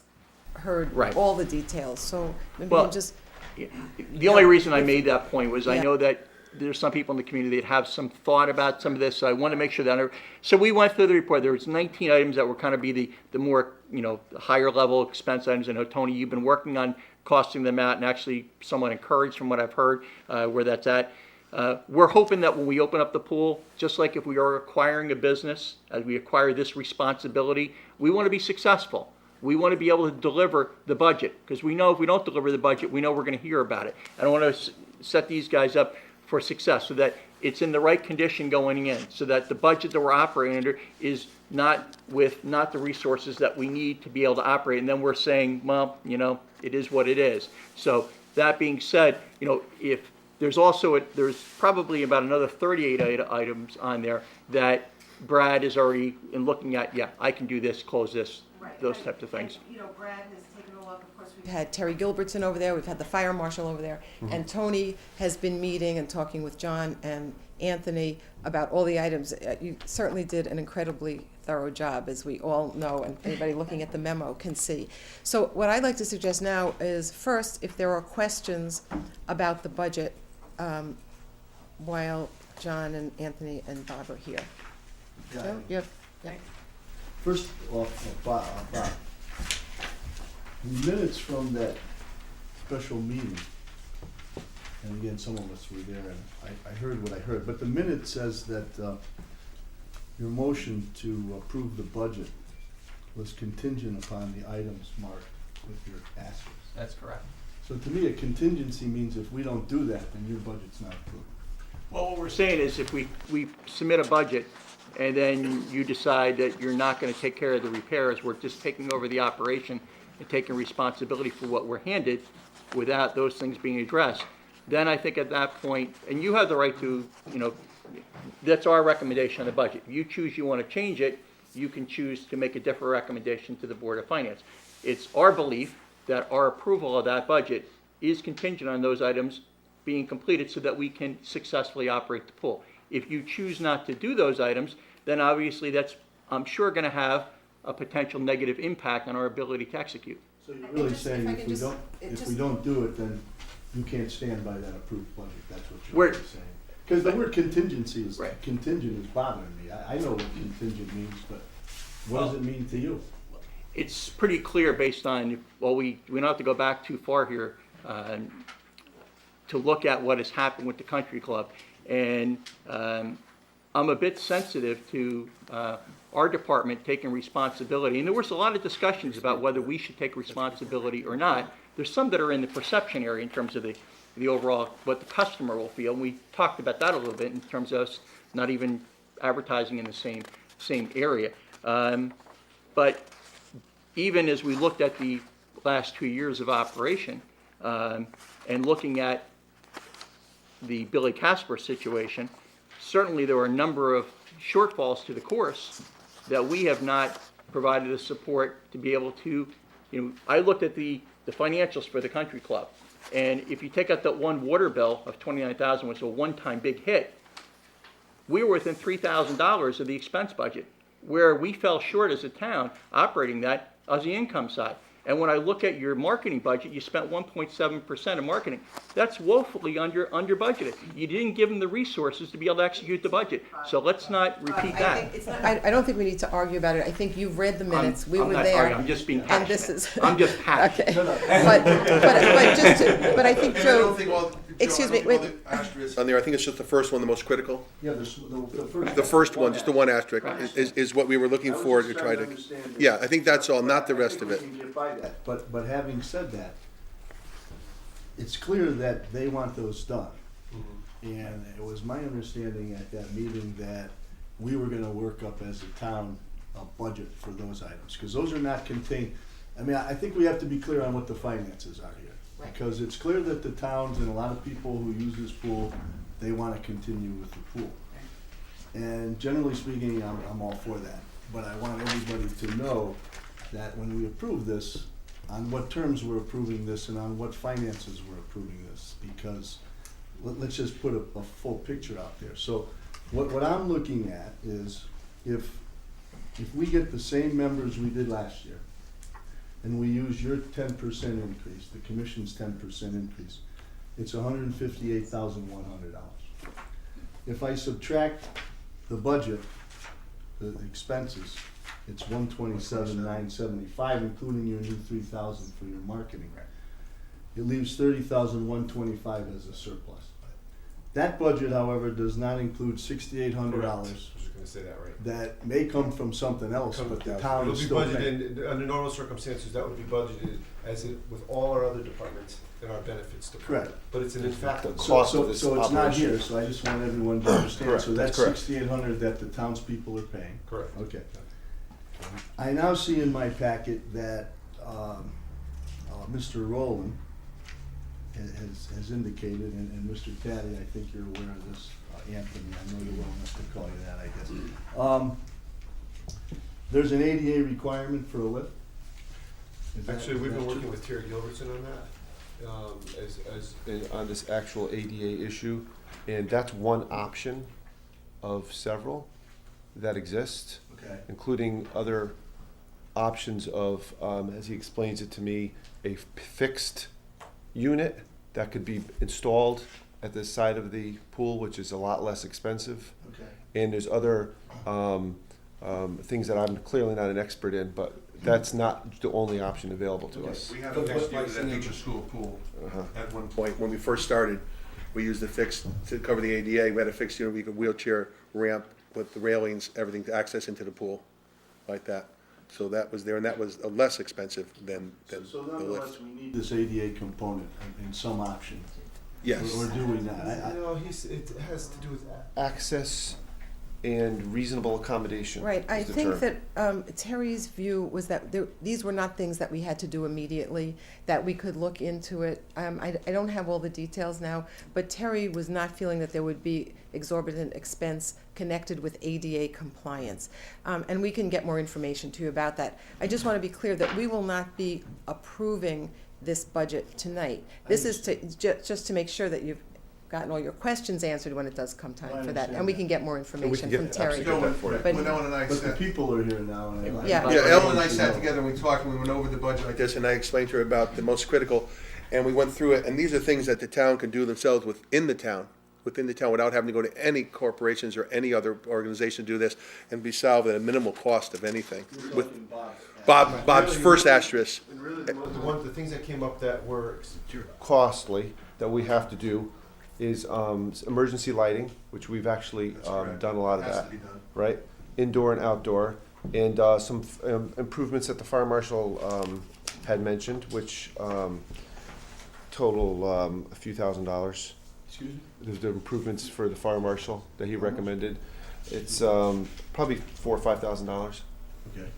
heard Right. all the details, so maybe Well, you just, the only reason I made that point was I Yeah. know that there's some people in the community that have some thought about some of this, so I want to make sure that. So we went through the report. There was 19 items that were kind of be the more, higher level expense items. I know, Tony, you've been working on costing them out and actually somewhat encouraged from what I've heard where that's at. We're hoping that when we open up the pool, just like if we are acquiring a business, as we acquire this responsibility, we want to be successful. We want to be able to deliver the budget, because we know if we don't deliver the budget, we know we're going to hear about it. And I want to set these guys up for success so that it's in the right condition going in, so that the budget that we're operating under is not the resources that we need to be able to operate. And then we're saying, well, it is what it is. So that being said, if there's also there's probably about another 38 items on there that Brad is already in looking at. Yeah, I can do this, close this, those types of things. And, Brad has taken a look, of course, we've had Terry Gilbertson over there, we've had the fire marshal over there, and Tony has been meeting and talking with John and Anthony about all the items. You certainly did an incredibly thorough job, as we all know, and anybody looking at the memo can see. So what I'd like to suggest now is, first, if there are questions about the budget, while John and Anthony and Bob are here. Yeah. Joe, you have, yeah. First off, Bob, the minutes from that special meeting, and again, some of us were there, and I heard what I heard, but the minute says that your motion to approve the budget was contingent upon the items marked with your asterisks. That's correct. So to me, a contingency means if we don't do that, then your budget's not approved. Well, what we're saying is if we submit a budget and then you decide that you're not going to take care of the repairs, we're just taking over the operation and taking responsibility for what we're handed without those things being addressed, then I think at that point, and you have the right to, that's our recommendation on the budget. If you choose you want to change it, you can choose to make a different recommendation to the Board of Finance. It's our belief that our approval of that budget is contingent on those items being completed so that we can successfully operate the pool. If you choose not to do those items, then obviously that's, I'm sure, going to have a potential negative impact on our ability to execute. So you're really saying if we don't do it, then you can't stand by that approved budget, that's what you're really saying? Because the word contingency is, contingent is bothering me. I know what contingent means, but what does it mean to you? It's pretty clear based on, well, we don't have to go back too far here to look at what has happened with the country club. And I'm a bit sensitive to our department taking responsibility. And there was a lot of discussions about whether we should take responsibility or not. There's some that are in the perception area in terms of the overall, what the customer will feel. And we talked about that a little bit in terms of us not even advertising in the same area. But even as we looked at the last 2 years of operation and looking at the Billy Casper situation, certainly there were a number of shortfalls to the course that we have not provided the support to be able to, I looked at the financials for the country club, and if you take out that one water bill of $29,000, which was a one-time big hit, we were within $3,000 of the expense budget, where we fell short as a town operating that as the income side. And when I look at your marketing budget, you spent 1.7% of marketing. That's woefully under budgeted. You didn't give them the resources to be able to execute the budget. So let's not repeat that. I don't think we need to argue about it. I think you've read the minutes. We were there. Arguing. I'm just being passionate. And this is. I'm just passionate. Okay. But I think Joe. Excuse me. Wait. On there, I think it's just the first one, the most critical. Yeah, the first one, just the one asterisk, is what we were looking for to try to. Yeah, I think that's all, not the rest of it. But having said that, it's clear that they want those done. And it was my understanding at that meeting that we were gonna work up as a town a budget for those items, because those are not contained. I mean, I think we have to be clear on what the finances are here. Right. Because it's clear that the towns and a lot of people who use this pool, they wanna continue with the pool. And generally speaking, I'm all for that. But I want everybody to know that when we approve this, on what terms we're approving this and on what finances we're approving this, because let's just put a full picture out there. So what I'm looking at is if we get the same members we did last year, and we use your 10% increase, the commission's 10% increase, it's $158,100. If I subtract the budget, the expenses, it's $127,975, including your new $3,000 for your marketing. It leaves $30,125 as a surplus. That budget, however, does not include $6,800 I was just gonna say that, right. that may come from something else, but the town is still It'll be paying. budgeted, under normal circumstances, that would be budgeted as it, with all our other departments in our benefits department. Correct. But it's in fact the So, cost so, of this so it's not operation. here, so I just want everyone to understand. Correct, So that's that's correct. $6,800 that the townspeople are paying. Correct. Okay. I now see in my packet that Mr. Rowland has indicated, and Mr. Taddy, I think you're aware of this, Anthony, I know you're well enough to call you that, I guess. There's an ADA requirement for a lift? Is that- Actually, we've been is that working true? with Terry Gilbertson on that, on this actual ADA issue, and that's one option of several that exist. Okay. Including other options of, as he explains it to me, a fixed unit that could be installed at the side of the pool, which is a lot less expensive. Okay. And there's other things that I'm clearly not an expert in, but that's not the only option available to us. We had a fixed unit at Beecher School Pool Uh-huh. at one point. When we first started, we used the fixed, to cover the ADA, we had a fixed unit, we could wheelchair ramp with the railings, everything to access into the pool, like that. So that was there, and that was less expensive than So the nonetheless, lift. we need this ADA component in some option. Yes. Or do we not? No, it has to do with access and reasonable accommodation. Right, I is the think term. that Terry's view was that these were not things that we had to do immediately, that we could look into it. I don't have all the details now, but Terry was not feeling that there would be exorbitant expense connected with ADA compliance. And we can get more information to you about that. I just want to be clear that we will not be approving this budget tonight. This is to, just to make sure that you've gotten all your questions answered when it does come time for that. understand And we that. can get more information from Terry. absolutely get that for you. But- When Ellen and I But the sat, people are here now, and I. Yeah. yeah, Ellen and I sat together and we talked, and we went over the budget like this, and I explained to her about the most critical, and we went through it, and these are things that the town can do themselves within the town, without having to go to any corporations or any other organization to do this, and be solved at a minimal cost of anything. With Bob's first asterisk. And really, the things that came up that were costly that we have to do is emergency lighting, which we've actually done a lot of Has to that, be done. right? Indoor and outdoor, and some improvements that the fire marshal had mentioned, which total a few $1,000s. Excuse me? The improvements for the fire marshal that he recommended. It's probably $4,000 or $5,000. Okay.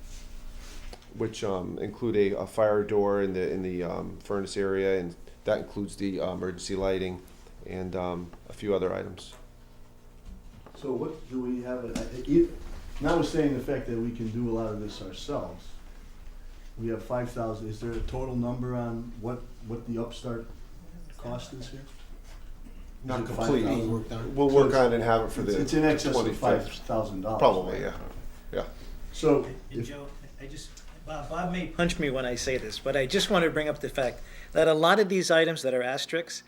Which include a fire door in the furnace area, and that includes the emergency lighting and a few other items. So what do we have, notwithstanding the fact that we can do a lot of this ourselves, we have 5,000, is there a total number on what the upstart cost is here? Not Is it completely. 5,000? We'll work on it and have it for It's the in excess of 25th. $5,000. Probably, yeah. Yeah. So, And if, Joe, Bob may punch me when I say this, but I just want to bring up the fact that a lot of these items that are asterisks,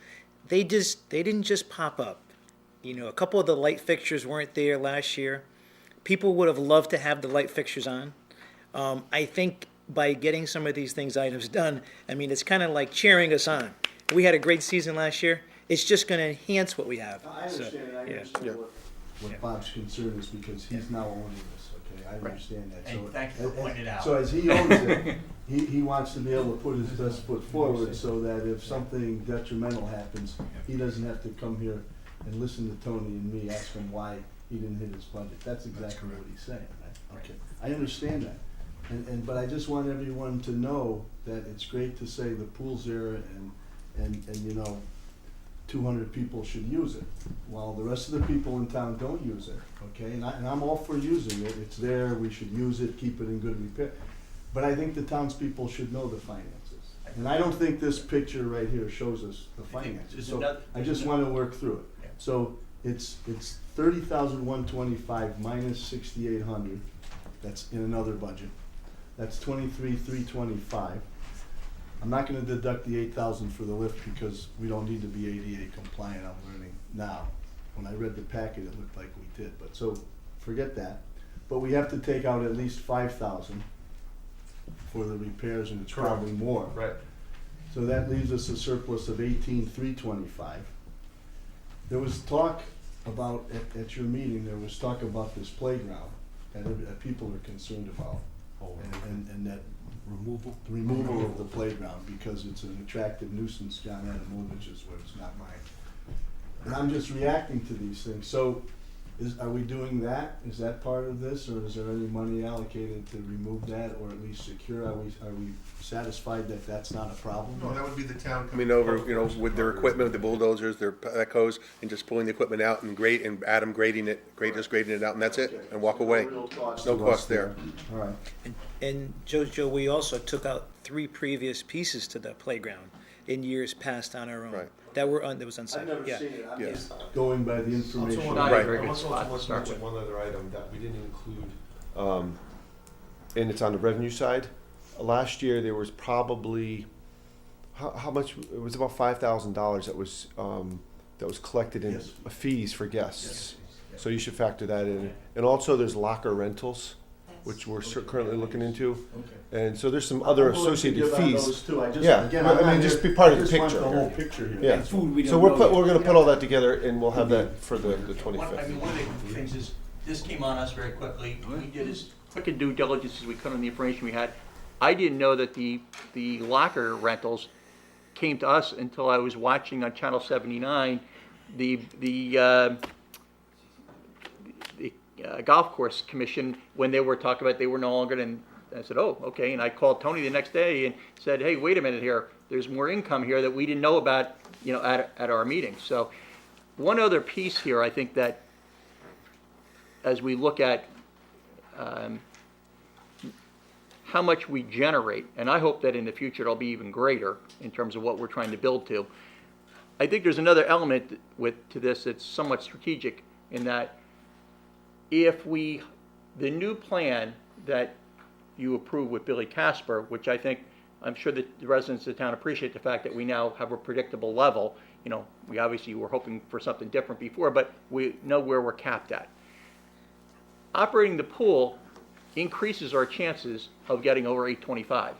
they didn't just pop up. You know, a couple of the light fixtures weren't there last year. People would have loved to have the light fixtures on. I think by getting some of these items done, I mean, it's kind of like cheering us on. We had a great season last year. It's just going to enhance what we have. I understand, yeah. understand what Bob's concern is, because he's now owning this, okay, I understand that. And So- thank you for pointing it out. So as he owns it, he wants to be able to put his best foot forward, so that if something detrimental happens, he doesn't have to come here and listen to Tony and me ask him why he didn't hit his budget. That's exactly what he's saying. Okay, I understand that. But I just want everyone to know that it's great to say the pool's there and you know, 200 people should use it, while the rest of the people in town don't use it, okay? And I'm all for using it. It's there, we should use it, keep it in good repair. But I think the townspeople should know the finances. And I don't think this picture right here shows us the finances. So I just want to work through it. So it's 30,125 minus 6,800. That's in another budget. That's 23,325. I'm not gonna deduct the 8,000 for the lift because we don't need to be ADA compliant, I'm learning now. When I read the packet, it looked like we did, but so, forget that. But we have to take out at least 5,000 for the repairs, and it's probably more. Right. So that leaves us a surplus of 18,325. There was talk about, at your meeting, there was talk about this playground that people are concerned about. And that removal of the playground, because it's an attractive nuisance down at Woodbridge's where it's not mine. And I'm just reacting to these things. So are we doing that? Is that part of this, or is there any money allocated to remove that, or at least secure? Are we satisfied that that's not a problem? No, that would be the town coming over, you know, with their equipment, the bulldozers, their backhoes, and just pulling the equipment out and Adam grading it out, and that's it, and walk away. No cost there. All right. And Joe, we also took out 3 previous pieces to the playground in years past on our own. Right. That was unsafe. I've never Yeah. seen it. I'm Yeah. just going by the information. Not a very I good also spot to want to start mention with. one other item that we didn't include, and it's on the revenue side. Last year, there was probably, how much, it was about $5,000 that was collected in Yes. fees for guests. So you should factor that in. And also, there's locker rentals, which we're currently looking into. Okay. And so there's some other I'm willing to associated give out fees. those too. I just, Yeah, again, I I'm mean, not just here- be part of I the just want picture. the whole picture here. Yeah. Food we So don't we're know yet. gonna put all that together, and we'll have that for the One 25th. of the things is, this came on us very quickly. We did as quick a due diligence as we could on the information we had. I didn't know that the locker rentals came to us until I was watching on Channel 79, the golf course commission, when they were talking about they were no longer, and I said, oh, okay, and I called Tony the next day and said, hey, wait a minute here, there's more income here that we didn't know about, you know, at our meeting. So one other piece here, I think that as we look at how much we generate, and I hope that in the future it'll be even greater in terms of what we're trying to build to. I think there's another element to this that's somewhat strategic, in that if the new plan that you approve with Billy Casper, which I'm sure that the residents of the town appreciate the fact that we now have a predictable level. You know, we obviously were hoping for something different before, but we know where we're capped at. Operating the pool increases our chances of getting over 825.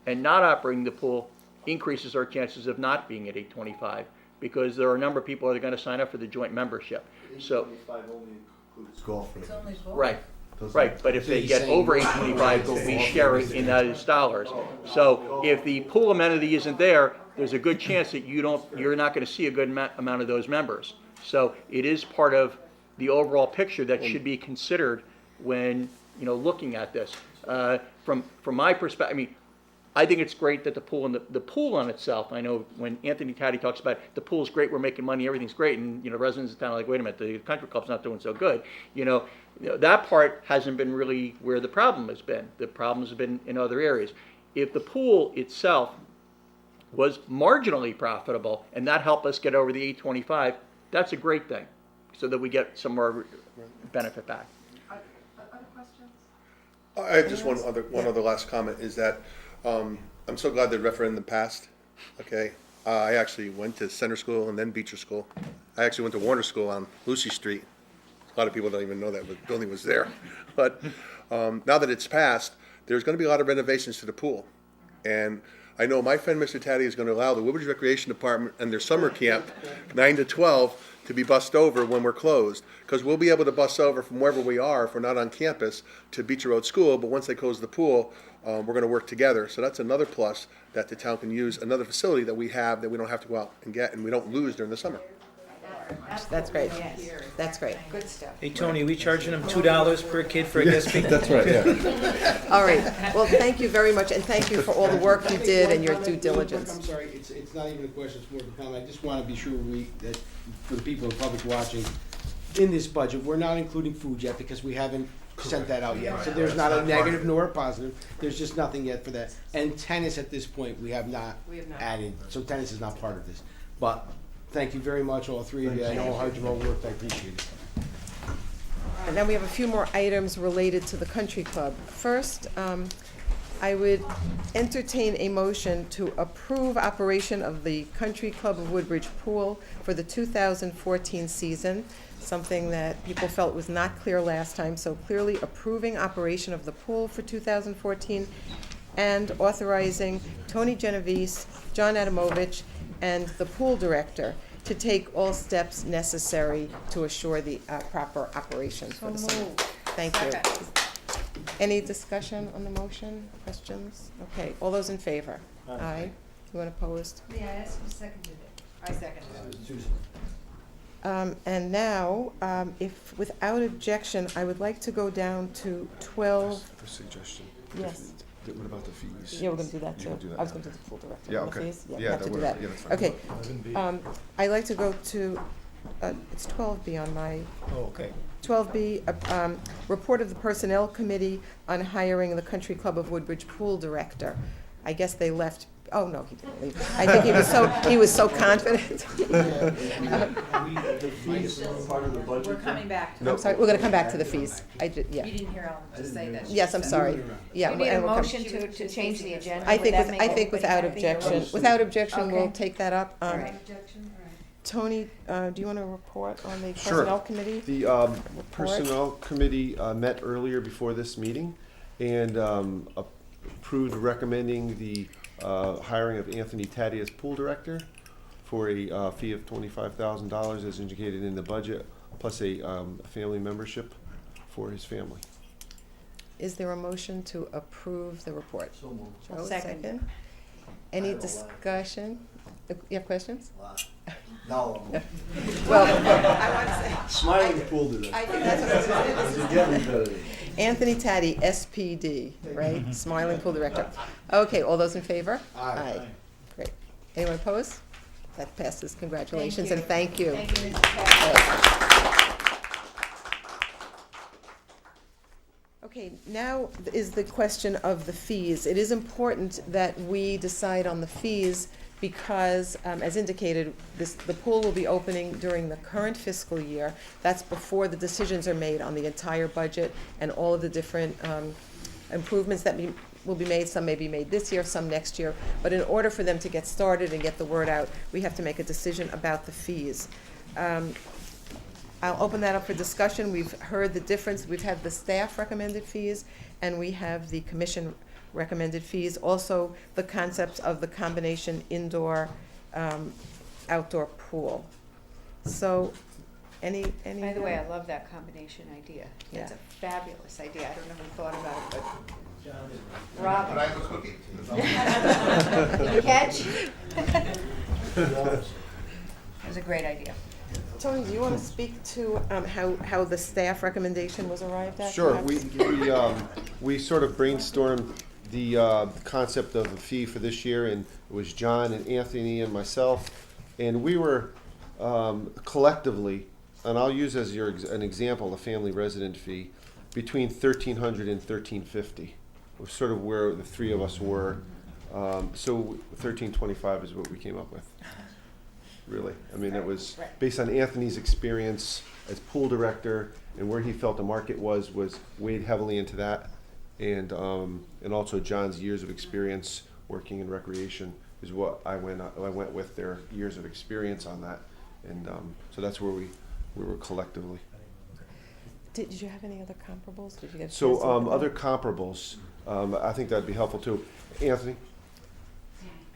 And not operating the pool increases our chances of not being at 825, because there are a number of people that are going to sign up for the joint membership. So, 825 only includes golf. right. Right, but if they get over 825, we share it in those dollars. So if the pool amenity isn't there, there's a good chance that you're not going to see a good amount of those members. So it is part of the overall picture that should be considered when, you know, looking at this. From my perspective, I mean, I think it's great that the pool and the pool on itself. I know when Anthony Taddy talks about the pool's great, we're making money, everything's great, and you know, residents of town are like, wait a minute, the country club's not doing so good. You know, that part hasn't been really where the problem has been. The problems have been in other areas. If the pool itself was marginally profitable and that helped us get over the 825, that's a great thing, so that we get some more benefit back. Other questions? I have just one other last comment, is that I'm so glad the referendum passed, okay? I actually went to Center School and then Beecher School. I actually went to Warner School on Lucy Street. A lot of people don't even know that the building was there. But now that it's passed, there's going to be a lot of renovations to the pool. And I know my friend Mr. Taddy is going to allow the Woodbridge Recreation Department and their summer camp, 9 to 12, to be bussed over when we're closed. Because we'll be able to bus over from wherever we are, if we're not on campus, to Beecher Road School. But once they close the pool, we're going to work together. So that's another plus, that the town can use another facility that we have that we don't have to go out and get, and we don't lose during the summer. very much. That's great. Yes. That's great. Good stuff. Hey, Tony, we charging them $2 per kid for a guest speaker? That's right, yeah. All right. Well, thank you very much, and thank you for all the work you did and your due I'm diligence. sorry, it's not even a question, it's more of a comment. I just want to be sure that for the people in the public watching, in this budget, we're not including food yet because we haven't sent that out yet. So there's not a negative nor a positive. There's just nothing yet for that. And tennis at this point, we have not added, so tennis is not part of this. But thank you very much, all three of you. I know how hard you all worked. I appreciate it. And then we have a few more items related to the country club. First, I would entertain a motion to approve operation of the Country Club of Woodbridge pool for the 2014 season, something that people felt was not clear last time, so clearly approving operation of the pool for 2014 and authorizing Tony Genovese, John Adamovich, and the pool director to take all steps necessary to assure the proper operation for the summer. Thank you. Any discussion on the motion? Questions? Okay, all those in favor? Aye. Anyone opposed? May I ask who seconded it? I seconded it. And now, if without objection, I would like to go down to 12. A suggestion. Yes. What about the fees? Yeah, we're gonna do that You too. can do that I was now. gonna do the pool director. Yeah, on the okay. fees. Yeah, Yeah, have to that do would- that. yeah, that's fine. Okay. 11B. I'd like to go to, it's 12B on my, Oh, okay. 12B, report of the Personnel Committee on hiring the Country Club of Woodbridge pool director. I guess they left, oh, no, he didn't leave. I think he was so confident. The fees are part of the budget. We're coming back to I'm it. sorry, we're gonna come back to the fees. I did, yeah. You didn't hear Ellen just say that. Yes, I'm sorry. Yeah. You need a and we'll come- motion to change the agenda. I Would think, that make I think everybody without happy? objection, without objection, we'll Okay. take that up. All right. Tony, do you want to report on the Sure. Personnel Committee? The Personnel Committee met earlier before this meeting and approved recommending the hiring of Anthony Taddy as pool director for a fee of $25,000 as indicated in the budget, plus a family membership for his family. Is there a motion to approve the report? So moved. Joe, Second. second. Any discussion? You have questions? No. Well, I want to say, Smiling pool director. I think that's what I was going to say. You're getting better. Anthony Taddy, SPD, right? Smiling Pool Director. Okay, all those in favor? Aye. Great. Anyone opposed? That passes. Congratulations and Thank thank you. Thank you, Mr. Patrick. Okay, now is the question of the fees. It is important that we decide on the fees because, as indicated, the pool will be opening during the current fiscal year. That's before the decisions are made on the entire budget and all of the different improvements that will be made. Some may be made this year, some next year. But in order for them to get started and get the word out, we have to make a decision about the fees. I'll open that up for discussion. We've heard the difference. We've had the staff recommended fees, and we have the commission recommended fees. Also, the concepts of the combination indoor, outdoor pool. So, any? By the way, I love that combination idea. It's Yeah. a fabulous idea. I don't know who thought about it, but Robin. But I was cooking. Did you catch? It was a great idea. Tony, do you want to speak to how the staff recommendation was arrived at? Sure, perhaps? we sort of brainstormed the concept of a fee for this year, and it was John and Anthony and myself, and we were collectively, and I'll use as an example the family resident fee, between $1,300 and $1,350 was sort of where the three of us were. So $1,325 is what we came up with. Really, I mean, it was based on Anthony's experience as pool director and where he felt the market was weighed heavily into that, and also John's years of experience working in recreation is what I went with their years of experience on that, and so that's where we were collectively. Did you have any other comparables? Did you get? So other comparables, I think that'd be helpful too. Anthony,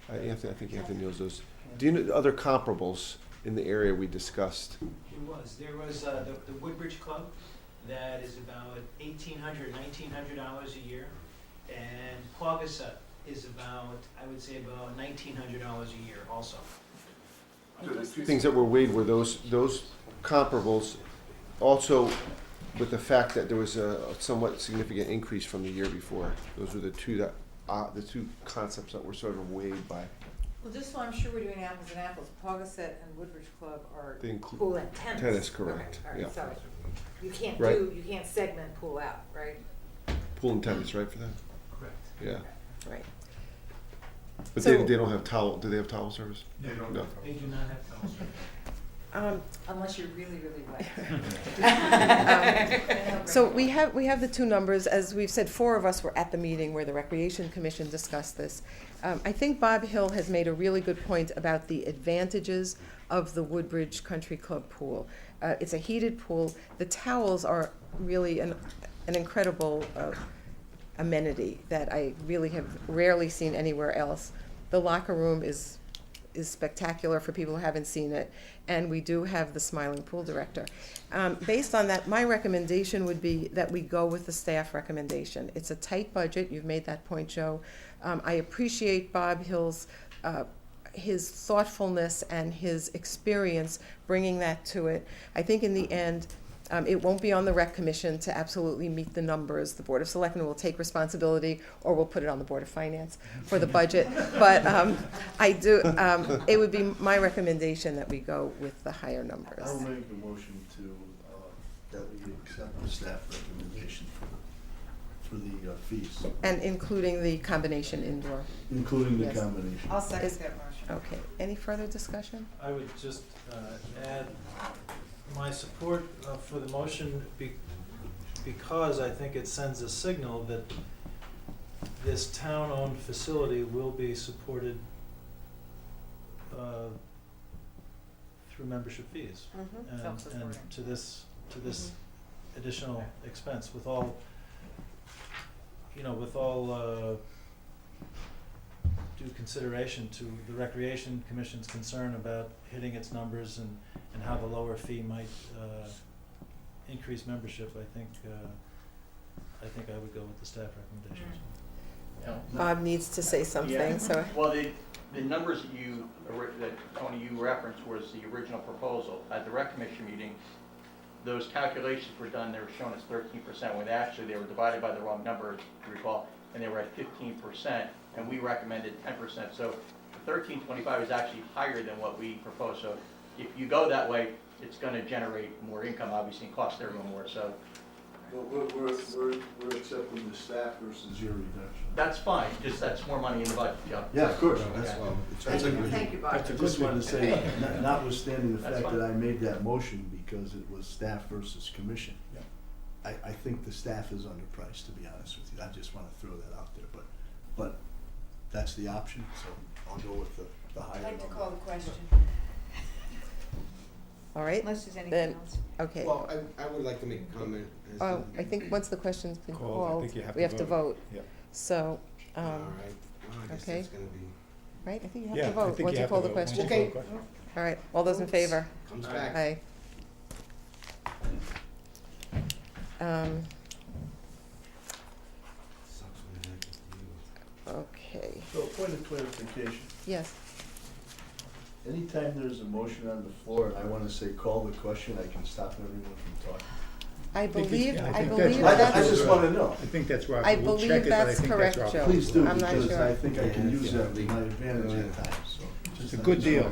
I think Anthony knows those. Do you know other comparables in the area we discussed? There was the Woodbridge Club that is about $1,800, $1,900 a year, and Quagasa is about, I would say, about $1,900 a year also. the two things that were weighed were those comparables, also with the fact that there was a somewhat significant increase from the year before. Those were the two concepts that were sort of weighed by. Well, just so I'm sure we're doing apples and apples, Pawcaset and Woodbridge Club are They include pool and tennis. tennis, correct, Okay, all right, yeah. so you can't Right. you can't segment pool out, right? Pool and tennis, right, for them? Correct. Yeah. Right. But So- they don't have towel, do they have towel service? They don't. No. They do not have towels. Unless you're really, really wet. So we have the two numbers. As we've said, 4 of us were at the meeting where the Recreation Commission discussed this. I think Bob Hill has made a really good point about the advantages of the Woodbridge Country Club pool. It's a heated pool. The towels are really an incredible amenity that I really have rarely seen anywhere else. The locker room is spectacular for people who haven't seen it, and we do have the smiling pool director. Based on that, my recommendation would be that we go with the staff recommendation. It's a tight budget, you've made that point, Joe. I appreciate Bob Hill's his thoughtfulness and his experience bringing that to it. I think in the end, it won't be on the Rec Commission to absolutely meet the numbers. The Board of Selectmen will take responsibility, or we'll put it on the Board of Finance for the budget. But it would be my recommendation that we go with the higher numbers. I'll make the motion to, that we accept the staff recommendation for the fees, And including the combination indoor. including the Yes. combination. I'll second Is- that motion. Okay, any further discussion? I would just add my support for the motion because I think it sends a signal that this town-owned facility will be supported through membership fees. Mhm. And Self-supporting. to this additional expense with all, with all due consideration to the Recreation Commission's concern about hitting its numbers and how the lower fee might increase membership. I think I would go with the staff recommendations. Bob needs to say something, Yeah. so. Well, the numbers that Tony, you referenced was the original proposal. At the Rec Commission meeting, those calculations were done, they were shown as 13%, when actually they were divided by the wrong number, if you recall, and they were at 15%, and we recommended 10%. So 1325 is actually higher than what we proposed. So if you go that way, it's going to generate more income, obviously, and cost everyone more. So Well, we're accepting the staff versus your reduction. that's fine, just that's more money in the budget, Joe. Yeah, of course. That's well. Thank you, Bob. I just wanted to say, notwithstanding the That's fact fine. that I made that motion because it was staff versus commission, I think the staff is underpriced, to be honest with you. I just want to throw that out there, but that's the option, so I'll go with the higher I'd like to number. call the question, All right, unless there's anything then, else. okay. Well, I would like to make a comment. as Oh, to- I think once the question's been Called, I called, think you have we to have to vote. vote. Yep. So, All right, well, I guess okay. that's gonna be, right, I think you have Yeah, to I vote think once you you have call to the vote once you question. call the Okay. question. All right, all those in favor? comes back. Aye. Um, Sucks when they have to do okay, So, point of clarification, yes. anytime there's a motion on the floor and I want to say call the question, I can stop everyone from talking. I believe, yeah, I I think believe I that's, just want to know. I think that's right. I believe that's correct, Joe. Please do, I'm not because sure. I think I can Yeah, use yeah. that to my advantage at times, so. It's a good deal.